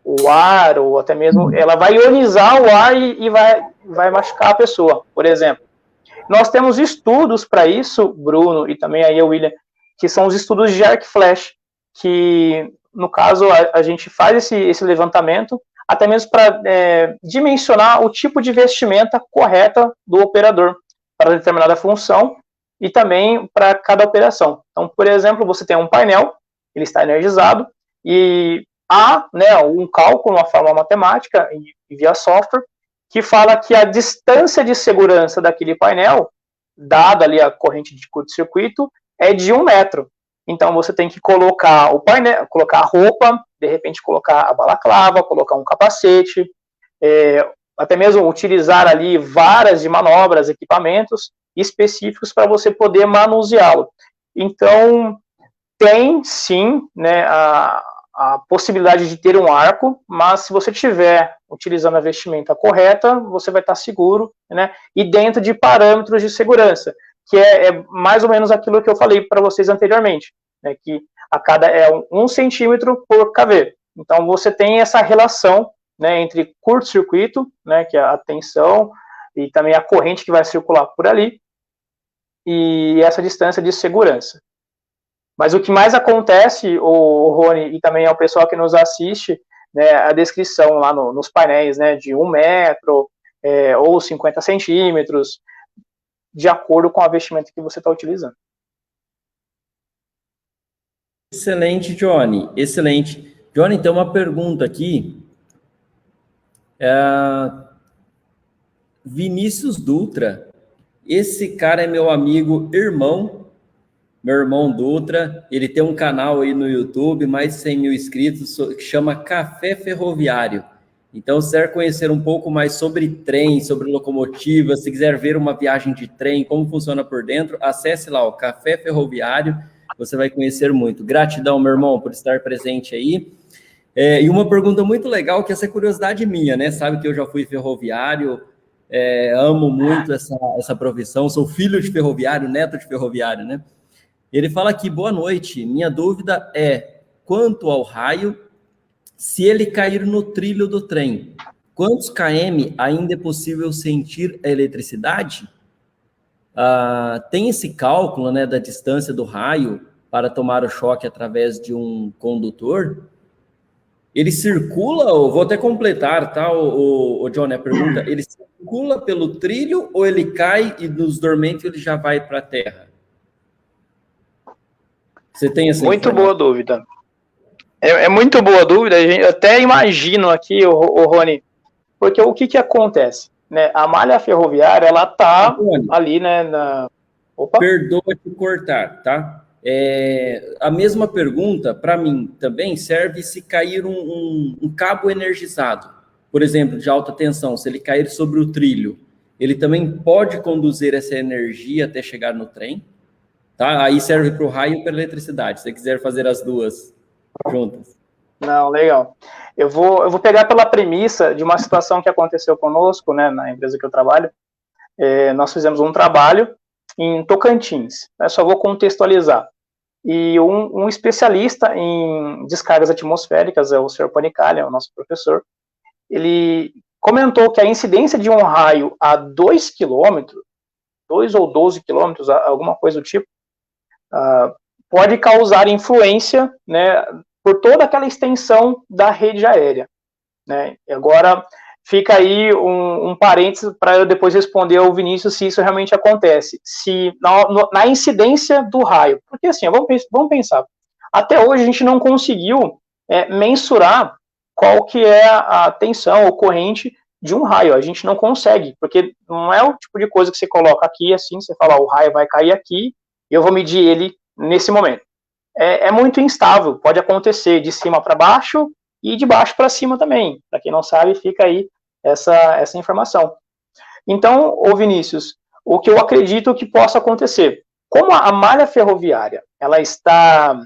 o ar, ou até mesmo, ela vai ionizar o ar e vai machucar a pessoa, por exemplo. Nós temos estudos para isso, Bruno, e também aí o William, que são os estudos de arc flash, que, no caso, a gente faz esse levantamento, até mesmo para dimensionar o tipo de vestimenta correta do operador para determinada função, e também para cada operação. Então, por exemplo, você tem um painel, ele está energizado, e há, né, um cálculo, uma forma matemática, via software, que fala que a distância de segurança daquele painel, dada ali a corrente de curto-circuito, é de 1 metro. Então, você tem que colocar o painel, colocar a roupa, de repente colocar a balaclava, colocar um capacete, até mesmo utilizar ali varas de manobras, equipamentos específicos para você poder manuseá-lo. Então, tem sim, né, a possibilidade de ter um arco, mas se você estiver utilizando a vestimenta correta, você vai estar seguro, né, e dentro de parâmetros de segurança, que é mais ou menos aquilo que eu falei para vocês anteriormente, né, que a cada 1 centímetro por kV. Então você tem essa relação, né, entre curto-circuito, né, que é a tensão, e também a corrente que vai circular por ali, e essa distância de segurança. Mas o que mais acontece, o Rony, e também ao pessoal que nos assiste, né, a descrição lá nos painéis, né, de 1 metro ou 50 centímetros, de acordo com a vestimenta que você está utilizando. Excelente, Johnny. Excelente. Johnny, tem uma pergunta aqui. Vinícius Dutra. Esse cara é meu amigo meu irmão Dutra. Ele tem um canal aí no YouTube, mais de 100 mil inscritos, que chama Café Ferroviário. Então, se quiser conhecer um pouco mais sobre trem, sobre locomotiva, se quiser ver uma viagem de trem, como funciona por dentro, acesse lá o Café Ferroviário, você vai conhecer muito. Gratidão, meu irmão, por estar presente aí. E uma pergunta muito legal, que essa é curiosidade minha, né? Sabe que eu já fui ferroviário, amo muito essa profissão, sou filho de ferroviário, neto de ferroviário, né? Ele fala aqui, boa noite, minha dúvida é, quanto ao raio, se ele cair no trilho do trem, quantos km ainda é possível sentir a eletricidade? Tem esse cálculo, né, da distância do raio para tomar o choque através de um condutor? Ele circula, vou até completar, tá, o Johnny, a pergunta, ele circula pelo trilho ou ele cai e nos dormentes ele já vai para a terra? Você tem essa Muito informação? boa dúvida. É muito boa dúvida, eu até imagino aqui, o Rony, porque o que acontece? Né? A malha ferroviária, ela tá ali, né, Opa. Perdoa te cortar, tá? A mesma pergunta, para mim, também serve se cair um cabo energizado, por exemplo, de alta tensão, se ele cair sobre o trilho, ele também pode conduzir essa energia até chegar no trem, tá? Aí serve para o raio e para a eletricidade, se você quiser fazer as duas juntas. Não, legal. Eu vou pegar pela premissa de uma situação que aconteceu conosco, né, na empresa que eu trabalho. Nós fizemos um trabalho em Tocantins, né, só vou contextualizar. E um especialista em descargas atmosféricas, o Sr. Panicali, o nosso professor, ele comentou que a incidência de um raio a 2 quilômetros, 2 ou 12 quilômetros, alguma coisa do tipo, pode causar influência, né, por toda aquela extensão da rede aérea, né? E agora fica aí um parênteses para eu depois responder ao Vinícius se isso realmente acontece, se na incidência do raio, porque assim, vamos pensar, até hoje a gente não conseguiu mensurar qual que é a tensão ou corrente de um raio, a gente não consegue, porque não é o tipo de coisa que você coloca aqui, assim, você fala, o raio vai cair aqui, e eu vou medir ele nesse momento. É muito instável, pode acontecer de cima para baixo e de baixo para cima também. Para quem não sabe, fica aí essa informação. Então, ô Vinícius, o que eu acredito que possa acontecer, como a malha ferroviária ela está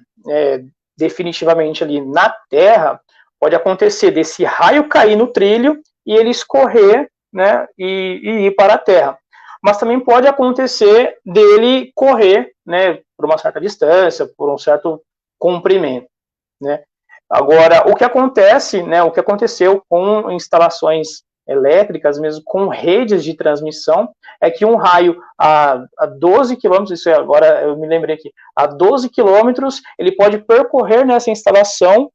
definitivamente ali na terra, pode acontecer desse raio cair no trilho e ele escorrer, né, e ir para a terra. Mas também pode acontecer dele correr, né, por uma certa distância, por um certo comprimento, né. Agora, o que acontece, né, o que aconteceu com instalações elétricas, mesmo com redes de transmissão, é que um raio a 12 quilômetros, isso agora eu me lembrei aqui, a 12 quilômetros, ele pode percorrer nessa instalação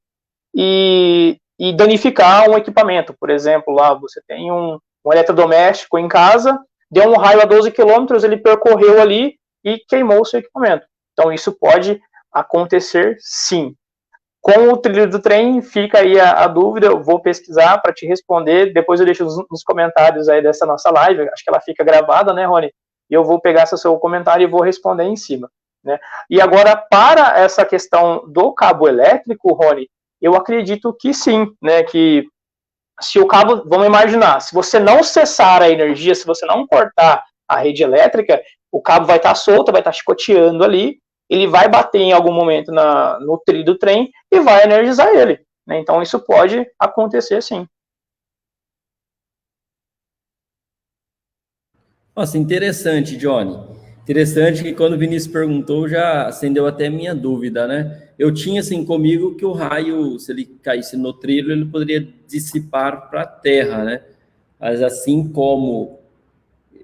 e danificar um equipamento. Por exemplo, lá você tem um eletrodoméstico em casa, deu um raio a 12 quilômetros, ele percorreu ali e queimou o seu equipamento. Então, isso pode acontecer sim. Com o trilho do trem, fica aí a dúvida, eu vou pesquisar para te responder, depois eu deixo nos comentários aí dessa nossa live, acho que ela fica gravada, né, Rony? E eu vou pegar esse seu comentário e vou responder em cima, né? E agora, para essa questão do cabo elétrico, Rony, eu acredito que sim, né, que se o cabo, vamos imaginar, se você não cessar a energia, se você não cortar a rede elétrica, o cabo vai estar solto, vai estar chicoteando ali, ele vai bater em algum momento no trilho do trem e vai energizar ele, né? Então isso pode acontecer sim. Nossa, interessante, Johnny. Interessante que quando o Vinícius perguntou, já acendeu até minha dúvida, né? Eu tinha assim comigo que o raio, se ele caísse no trilho, ele poderia dissipar para a terra, né? Mas assim como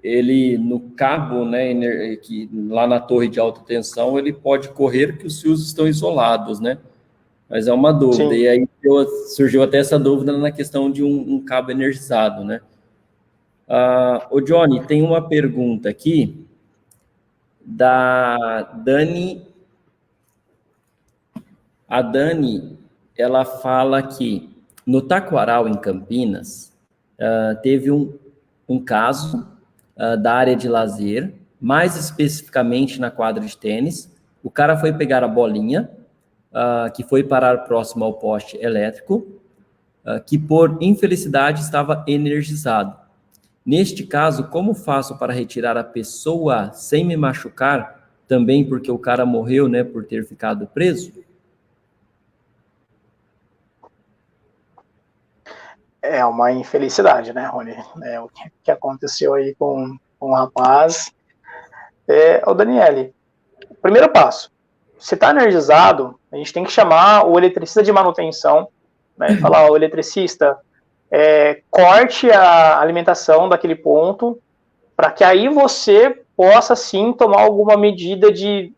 ele no cabo, né, que lá na torre de alta tensão, ele pode correr que os fios estão isolados, né? Mas é uma dúvida. Sim. E aí surgiu até essa dúvida na questão de um cabo energizado, né? O Johnny, tem uma pergunta aqui da Dani. A Dani, ela fala que no Taquaral, em Campinas, teve um caso da área de lazer, mais especificamente na quadra de tênis. O cara foi pegar a bolinha, que foi parar próximo ao poste elétrico, que por infelicidade estava energizado. Neste caso, como faço para retirar a pessoa sem me machucar, também porque o cara morreu, né, por ter ficado preso? É uma infelicidade, né, Rony? O que aconteceu aí com o rapaz. O Daniele, primeiro passo, se está energizado, a gente tem que chamar o eletricista de manutenção, né, e falar, o eletricista, corte a alimentação daquele ponto, para que aí você possa, sim, tomar alguma medida de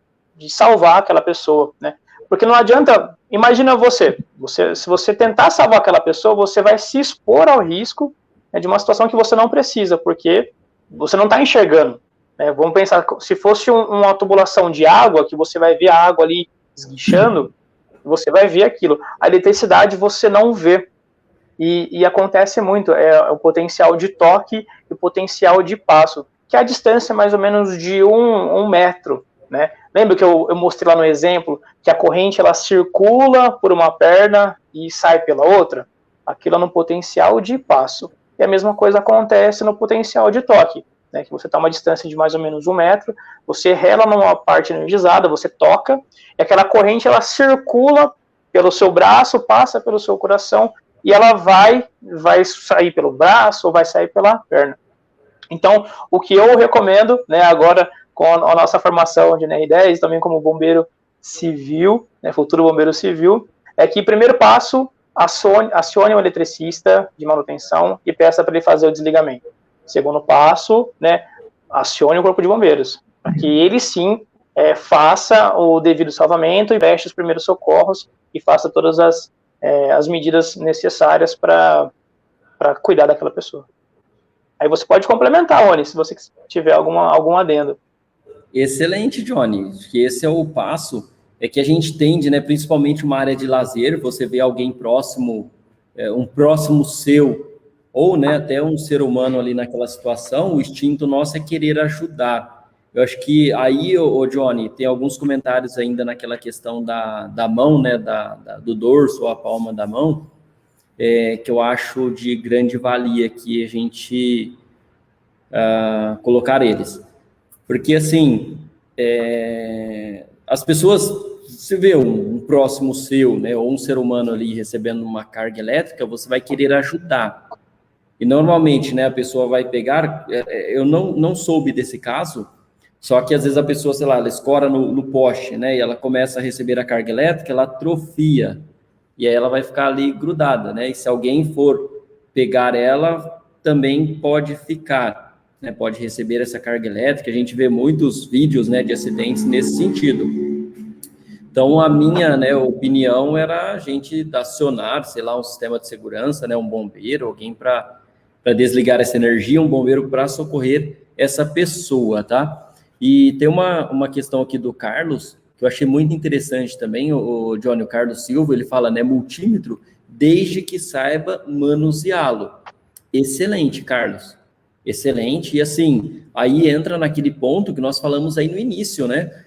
salvar aquela pessoa, né? Porque não adianta, imagina se você tentar salvar aquela pessoa, você vai se expor ao risco, né, de uma situação que você não precisa, porque você não está enxergando. Né? Vamos pensar, se fosse uma tubulação de água, que você vai ver a água ali esguichando, você vai ver aquilo. A eletricidade você não vê. E acontece muito, o potencial de toque e o potencial de passo, que é a distância mais ou menos de um metro, né? Lembra que eu mostrei lá no exemplo que a corrente ela circula por uma perna e sai pela outra? Aquilo é no potencial de passo. E a mesma coisa acontece no potencial de toque, né? Que você está a uma distância de mais ou menos 1 metro, você rela numa parte energizada, você toca, e aquela corrente ela circula pelo seu braço, passa pelo seu coração, e ela vai sair pelo braço ou vai sair pela perna. Então, o que eu recomendo, né, agora com a nossa formação de NR10, também como bombeiro civil, né, futuro bombeiro civil, é que, primeiro passo, acione o eletricista de manutenção e peça para ele fazer o desligamento. Segundo passo, né, acione o corpo de bombeiros, para que ele sim faça o devido salvamento, investe os primeiros socorros e faça todas as medidas necessárias para cuidar daquela pessoa. Aí você pode complementar, Rony, se você tiver algum adendo. Excelente, Johnny. Que esse é o passo, que a gente tende, né, principalmente uma área de lazer, você vê alguém próximo, um próximo seu, ou, né, até um ser humano ali naquela situação, o instinto nosso é querer ajudar. Eu acho que aí, Johnny, tem alguns comentários ainda naquela questão da mão, né, do dorso ou a palma da mão, que eu acho de grande valia que a gente colocar eles. Porque, assim, as pessoas, se vê um próximo seu, né, ou um ser humano ali recebendo uma carga elétrica, você vai querer ajudar. E, normalmente, né, a pessoa vai pegar... eu não soube desse caso, só que, às vezes, a pessoa, sei lá, ela escora no poste, né, e ela começa a receber a carga elétrica, ela atrofia, e aí ela vai ficar ali grudada, né, e se alguém for pegar ela, também pode ficar, né, pode receber essa carga elétrica. A gente vê muitos vídeos, né, de acidentes nesse sentido. Então, a minha, né, opinião era a gente acionar, sei lá, um sistema de segurança, né, um bombeiro, alguém para desligar essa energia, um bombeiro para socorrer essa pessoa, tá? E tem uma questão aqui do Carlos, que eu achei muito interessante também, o Johnny, o Carlos Silva, ele fala, né, multímetro, desde que saiba manuseá-lo. Excelente, Carlos. Excelente. E assim, aí entra naquele ponto que nós falamos aí no início, né?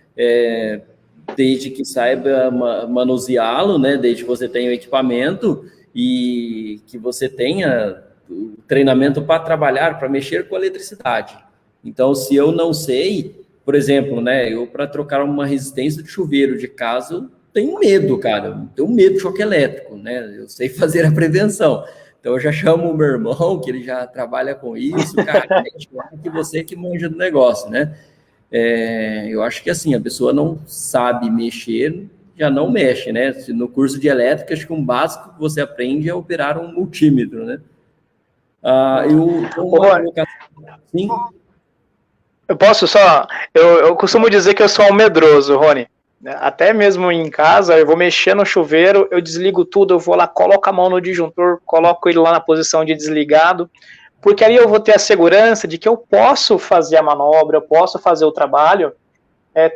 Desde que saiba manuseá-lo, né? Desde que você tenha o equipamento e que você tenha o treinamento para trabalhar, para mexer com a eletricidade. Então, se eu não sei, Por exemplo, né, eu para trocar uma resistência de chuveiro de casa, eu tenho medo, cara, eu tenho medo de choque elétrico, né, eu sei fazer a prevenção. Então eu já chamo o meu irmão, que ele já trabalha com isso, cara, que você que manja do negócio, né? Eu acho que assim, a pessoa não sabe mexer, já não mexe, né? No curso de elétrica, acho que um básico que você aprende é operar um multímetro, né? Sim. Eu posso só... Eu costumo dizer que eu sou um medroso, Rony. Até mesmo em casa, eu vou mexer no chuveiro, eu desligo tudo, eu vou lá, coloco a mão no disjuntor, coloco ele lá na posição de desligado, porque aí eu vou ter a segurança de que eu posso fazer a manobra, eu posso fazer o trabalho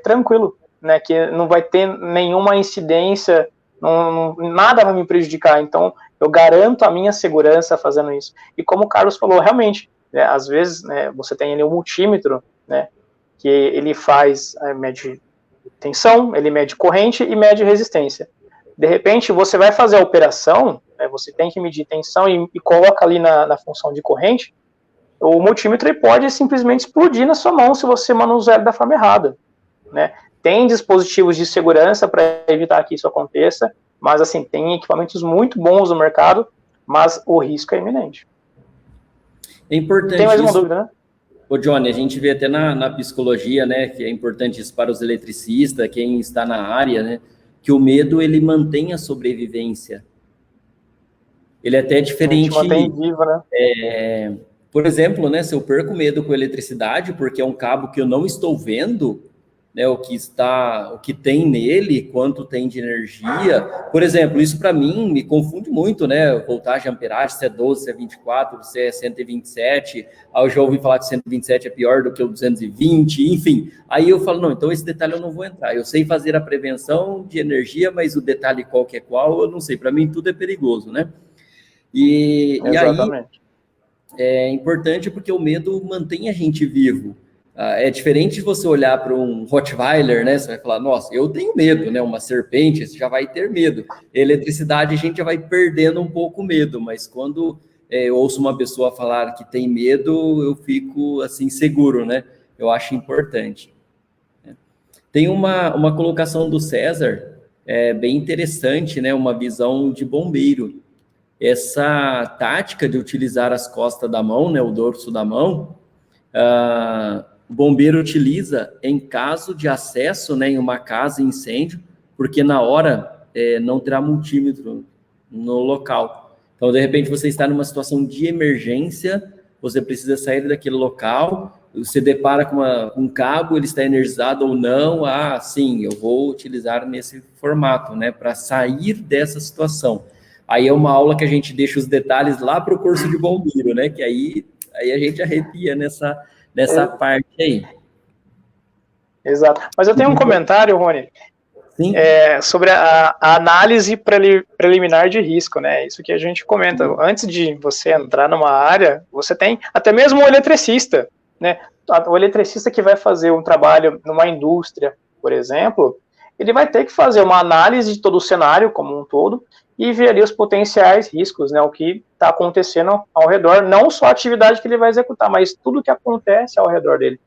tranquilo, né, que não vai ter nenhuma incidência, nada vai me prejudicar, então eu garanto a minha segurança fazendo isso. E como o Carlos falou, realmente, né, às vezes, né, você tem ali um multímetro, né, que ele mede tensão, ele mede corrente e mede resistência. De repente, você vai fazer a operação, né, você tem que medir tensão e coloca ali na função de corrente, o multímetro ele pode simplesmente explodir na sua mão se você manusear ele da forma errada, né? Tem dispositivos de segurança para evitar que isso aconteça, mas assim, tem equipamentos muito bons no mercado, mas o risco é iminente. É importante. Tem mais uma dúvida, né? Ô, Johnny, a gente vê até na psicologia, né, que é importante isso para os eletricistas, quem está na área, né, que o medo, ele mantém a sobrevivência. Ele é até diferente... A gente mantém viva, né? Por exemplo, né, se eu perco medo com eletricidade, porque é um cabo que eu não estou vendo, né, o que tem nele, quanto tem de energia. Por exemplo, isso para mim me confunde muito, né? Voltagem, amperagem, se é 12, se é 24, se é 127. Aí eu já ouvi falar que 127 é pior do que o 220, enfim. Aí eu falo, não, então esse detalhe eu não vou entrar. Eu sei fazer a prevenção de energia, mas o detalhe qual que é qual, eu não sei. Para mim tudo é perigoso, né? E aí é importante porque o medo mantém a gente vivo. É diferente de você olhar para um Rottweiler, né? Você vai falar, nossa, eu tenho medo, né? Uma serpente, você já vai ter medo. Eletricidade, a gente já vai perdendo um pouco o medo, mas quando eu ouço uma pessoa falar que tem medo, eu fico, assim, seguro, né? Eu acho importante. Tem uma colocação do César, bem interessante, né? Uma visão de bombeiro. Essa tática de utilizar as costas da mão, né? O dorso da mão, o bombeiro utiliza em caso de acesso, né, em uma casa em incêndio, porque na hora não terá multímetro no local. Então, de repente, você está numa situação de emergência, você precisa sair daquele local, você depara com um cabo, ele está energizado ou não, sim, eu vou utilizar nesse formato, né, para sair dessa situação. Aí é uma aula que a gente deixa os detalhes lá para o curso de bombeiro, né, que aí a gente arrepia nessa parte aí. Exato. Mas eu tenho um comentário, Rony, Sim. Sobre a análise preliminar de risco, né? Isso que a gente comenta. Antes de você entrar numa área, você tem até mesmo o eletricista, né? O eletricista que vai fazer um trabalho numa indústria, por exemplo, ele vai ter que fazer uma análise de todo o cenário como um todo e ver ali os potenciais riscos, né? O que está acontecendo ao redor, não só a atividade que ele vai executar, mas tudo que acontece ao redor dele.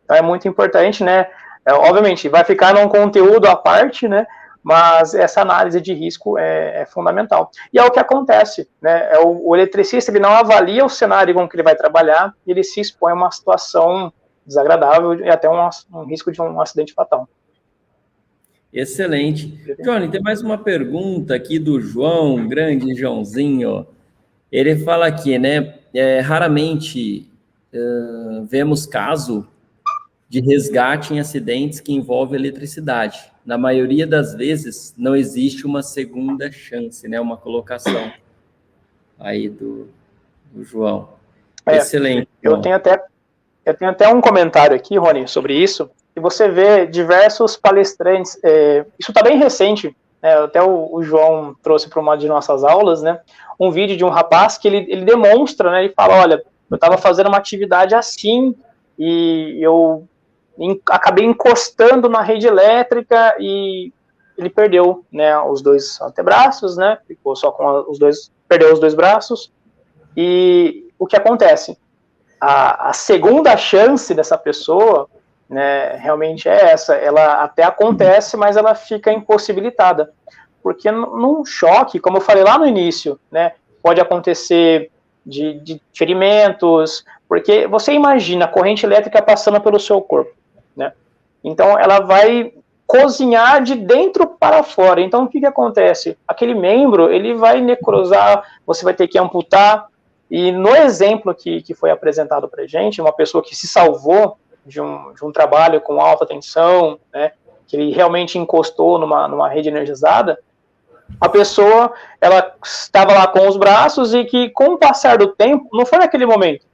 Então é muito importante, né? Obviamente, vai ficar num conteúdo à parte, né? Mas essa análise de risco é fundamental. E é o que acontece, né? O eletricista, ele não avalia o cenário com que ele vai trabalhar e ele se expõe a uma situação desagradável e até um risco de um acidente fatal. Excelente. Johnny, tem mais uma pergunta aqui do João, grande Joãozinho. Ele fala aqui, né? Raramente vemos caso de resgate em acidentes que envolvem eletricidade. Na maioria das vezes, não existe uma segunda chance, né? Uma colocação aí do João. Excelente. Eu tenho até um comentário aqui, Rony, sobre isso. E você vê diversos palestrantes, isso está bem recente, né, até o João trouxe para uma de nossas aulas, né, um vídeo de um rapaz que ele demonstra, né, ele fala, olha, eu estava fazendo uma atividade assim, e eu acabei encostando na rede elétrica e ele perdeu, né, os dois antebraços, né, ficou só com perdeu os dois braços, e o que acontece? A segunda chance dessa pessoa né, realmente é essa. Ela até acontece, mas ela fica impossibilitada. Porque num choque, como eu falei lá no início, né, pode acontecer de ferimentos, porque você imagina a corrente elétrica passando pelo seu corpo, né? Então ela vai cozinhar de dentro para fora. Então o que acontece? Aquele membro, ele vai necrosar, você vai ter que amputar. E no exemplo que foi apresentado para a gente, uma pessoa que se salvou de um trabalho com alta tensão, né, que ele realmente encostou numa rede energizada, a pessoa, ela estava lá com os braços e que, com o passar do tempo, não foi naquele momento,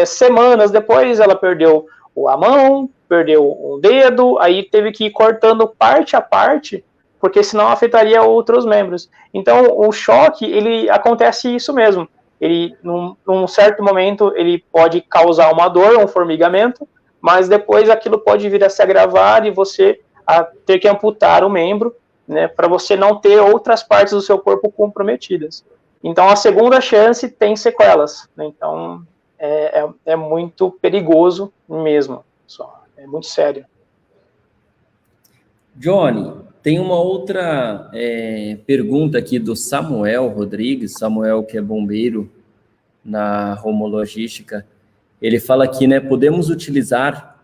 semanas depois ela perdeu a mão, perdeu um dedo, aí teve que ir cortando parte a parte, porque senão afetaria outros membros. Então, o choque, ele acontece isso mesmo. Ele, num certo momento, ele pode causar uma dor, um formigamento, mas depois aquilo pode vir a se agravar e você ter que amputar o membro, né, para você não ter outras partes do seu corpo comprometidas. Então, a segunda chance tem sequelas, né? Então, é muito perigoso mesmo, é muito sério. Johnny, tem uma outra pergunta aqui do Samuel Rodrigues, Samuel que é bombeiro na Romologística. Ele fala aqui, né, podemos utilizar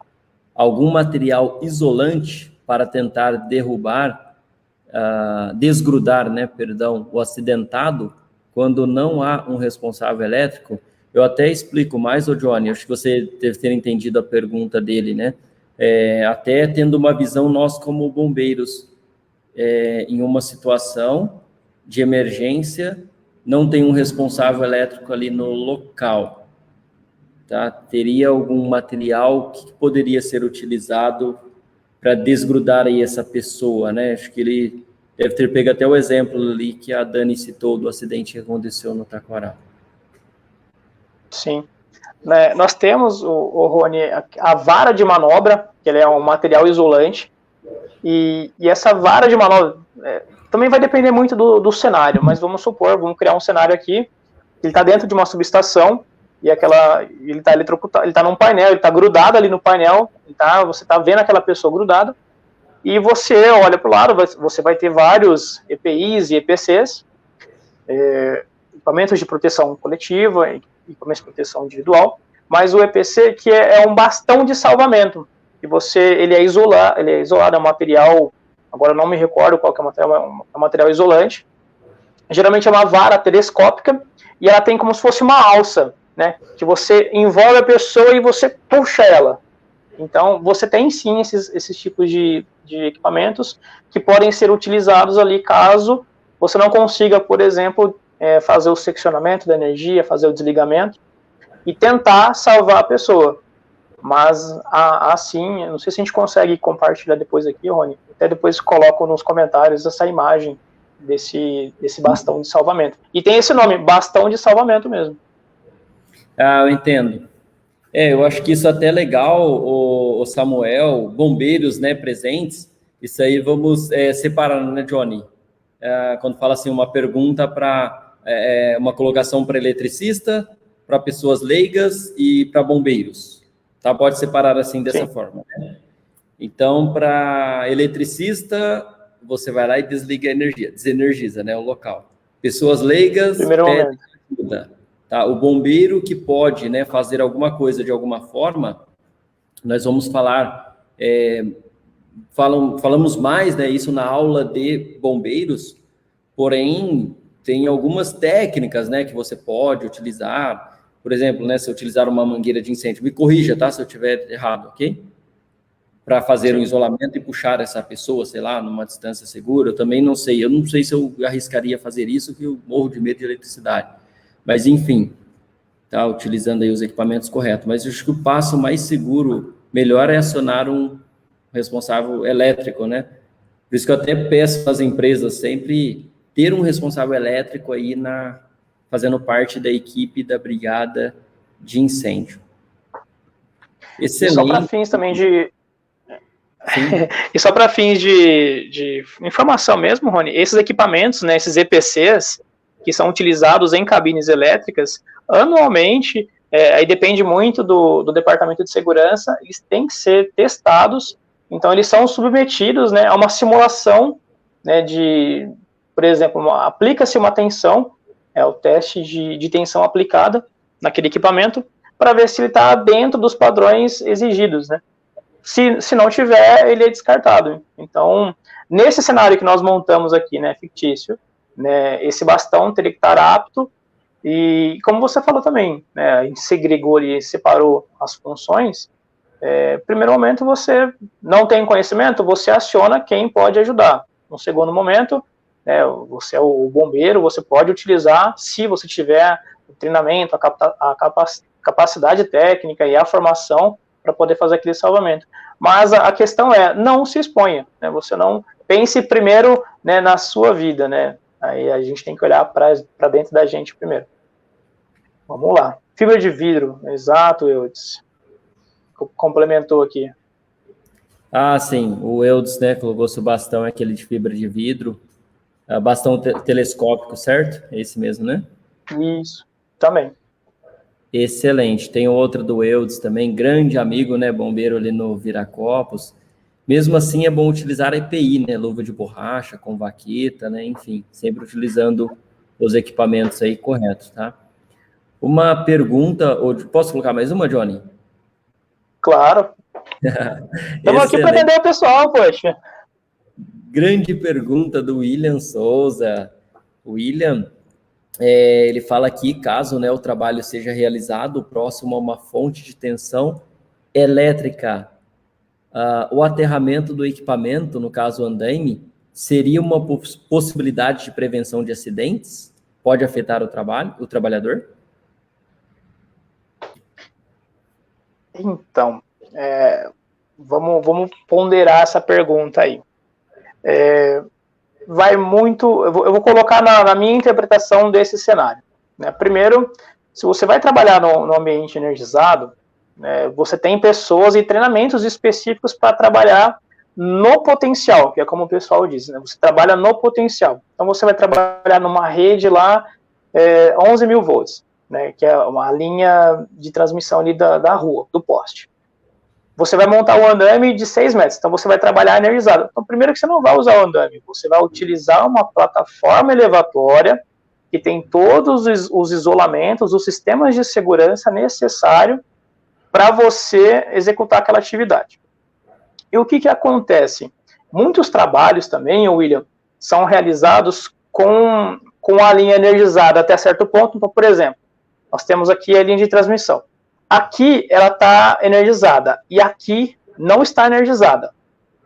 algum material isolante para tentar desgrudar, né, o acidentado quando não há um responsável elétrico? Eu até explico mais, Johnny, acho que você deve ter entendido a pergunta dele, né? Até tendo uma visão, nós como bombeiros, em uma situação de emergência, não tem um responsável elétrico ali no local, tá? Teria algum material que poderia ser utilizado para desgrudar aí essa pessoa, né? Acho que ele deve ter pego até o exemplo ali que a Dani citou do acidente que aconteceu no Taquaral. Sim. Nós temos, o Rony, a vara de manobra, que ele é um material isolante, e essa vara de manobra também vai depender muito do cenário, mas vamos criar um cenário aqui, ele está dentro de uma subestação, e ele está eletrocutado, ele está num painel, ele está grudado ali no painel, você está vendo aquela pessoa grudada, e você olha para o lado, você vai ter vários EPIs e EPCs, equipamentos de proteção coletiva, equipamentos de proteção individual, mas o EPC que é um bastão de salvamento, que ele é isolado, é um material, agora eu não me recordo qual que é o material, é um material isolante, geralmente é uma vara telescópica, e ela tem como se fosse uma alça, né, que você envolve a pessoa e você puxa ela. Então, você tem sim esses tipos de equipamentos que podem ser utilizados ali caso você não consiga, por exemplo, fazer o seccionamento da energia, fazer o desligamento e tentar salvar a pessoa. Mas, assim, não sei se a gente consegue compartilhar depois aqui, Rony, até depois coloco nos comentários essa imagem desse bastão de salvamento. E tem esse nome, bastão de salvamento mesmo. Eu entendo. Eu acho que isso até é legal, o Samuel, bombeiros, né, presentes, isso aí vamos separar, né, Johnny? Quando fala assim, uma pergunta para uma colocação para eletricista, para pessoas leigas e para bombeiros, tá? Pode separar assim dessa forma, né? Então, para eletricista, você vai lá e desliga a energia, desenergiza, né, o local. Pessoas leigas, pedem ajuda. Tá? O bombeiro que pode, né, fazer alguma coisa de alguma forma, nós vamos falar, falamos mais, né, isso na aula de bombeiros, porém, tem algumas técnicas, né, que você pode utilizar, por exemplo, né, se utilizar uma mangueira de incêndio, me corrija, tá, se eu estiver errado, ok? Para fazer um isolamento e puxar essa pessoa, sei lá, numa distância segura, eu não sei se eu arriscaria fazer isso, que eu morro de medo de eletricidade. Mas, enfim, tá utilizando aí os equipamentos corretos. Mas eu acho que o passo mais seguro, melhor é acionar um responsável elétrico, né? Por isso que eu até peço às empresas sempre ter um responsável elétrico aí fazendo parte da equipe da brigada de incêndio. Excelente. Só para fins também e só para fins de informação mesmo, Rony, esses equipamentos, né, esses EPCs, que são utilizados em cabines elétricas, anualmente aí depende muito do departamento de segurança, eles têm que ser testados, então eles são submetidos, né, a uma simulação, né, por exemplo, aplica-se uma tensão, o teste de tensão aplicada naquele equipamento, para ver se ele está dentro dos padrões exigidos, né. Se não tiver, ele é descartado. Então, nesse cenário que nós montamos aqui, né, fictício, né, esse bastão teria que estar apto, e como você falou também, né, a gente segregou e separou as funções. Primeiro momento, você não tem conhecimento, você aciona quem pode ajudar. No segundo momento, né, você é o bombeiro, você pode utilizar, se você tiver o treinamento, a capacidade técnica e a formação para poder fazer aquele salvamento. Mas a questão é, não se exponha, né, você não pense primeiro, né, na sua vida, né, aí a gente tem que olhar para dentro da gente primeiro. Vamos lá. Fibra de vidro, exato, Eudes. Complementou aqui. Ah, sim, o Eudes, né, colocou seu bastão, é aquele de fibra de vidro, bastão telescópico, certo? É esse mesmo, né? Isso, também. Excelente. Tem outra do Eudes também, grande amigo, né, bombeiro ali no Viracopos. Mesmo assim, é bom utilizar a EPI, né, luva de borracha, com vaqueta, né, enfim, sempre utilizando os equipamentos aí corretos, tá? Uma pergunta, posso colocar mais uma, Johnny? Claro. Estamos aqui para atender o pessoal, poxa. Grande pergunta do William Souza. William, ele fala aqui, caso, né, o trabalho seja realizado próximo a uma fonte de tensão elétrica, o aterramento do equipamento, no caso o andaime, seria uma possibilidade de prevenção de acidentes? Pode afetar o trabalhador? Então, vamos ponderar essa pergunta aí. Vai muito, eu vou colocar na minha interpretação desse cenário, né? Primeiro, se você vai trabalhar no ambiente energizado, né, você tem pessoas e treinamentos específicos para trabalhar no potencial, que é como o pessoal diz, né? Você trabalha no potencial. Então, você vai trabalhar numa rede lá, 11 mil volts, né, que é uma linha de transmissão ali da rua, do poste. Você vai montar um andaime de 6 metros, então você vai trabalhar energizado. Então, primeiro que você não vai usar o andaime, você vai utilizar uma plataforma elevatória que tem todos os isolamentos, os sistemas de segurança necessários para você executar aquela atividade. E o que acontece? Muitos trabalhos também, William, são realizados com a linha energizada até certo ponto. Então, por exemplo, nós temos aqui a linha de transmissão. Aqui ela está energizada e aqui não está energizada.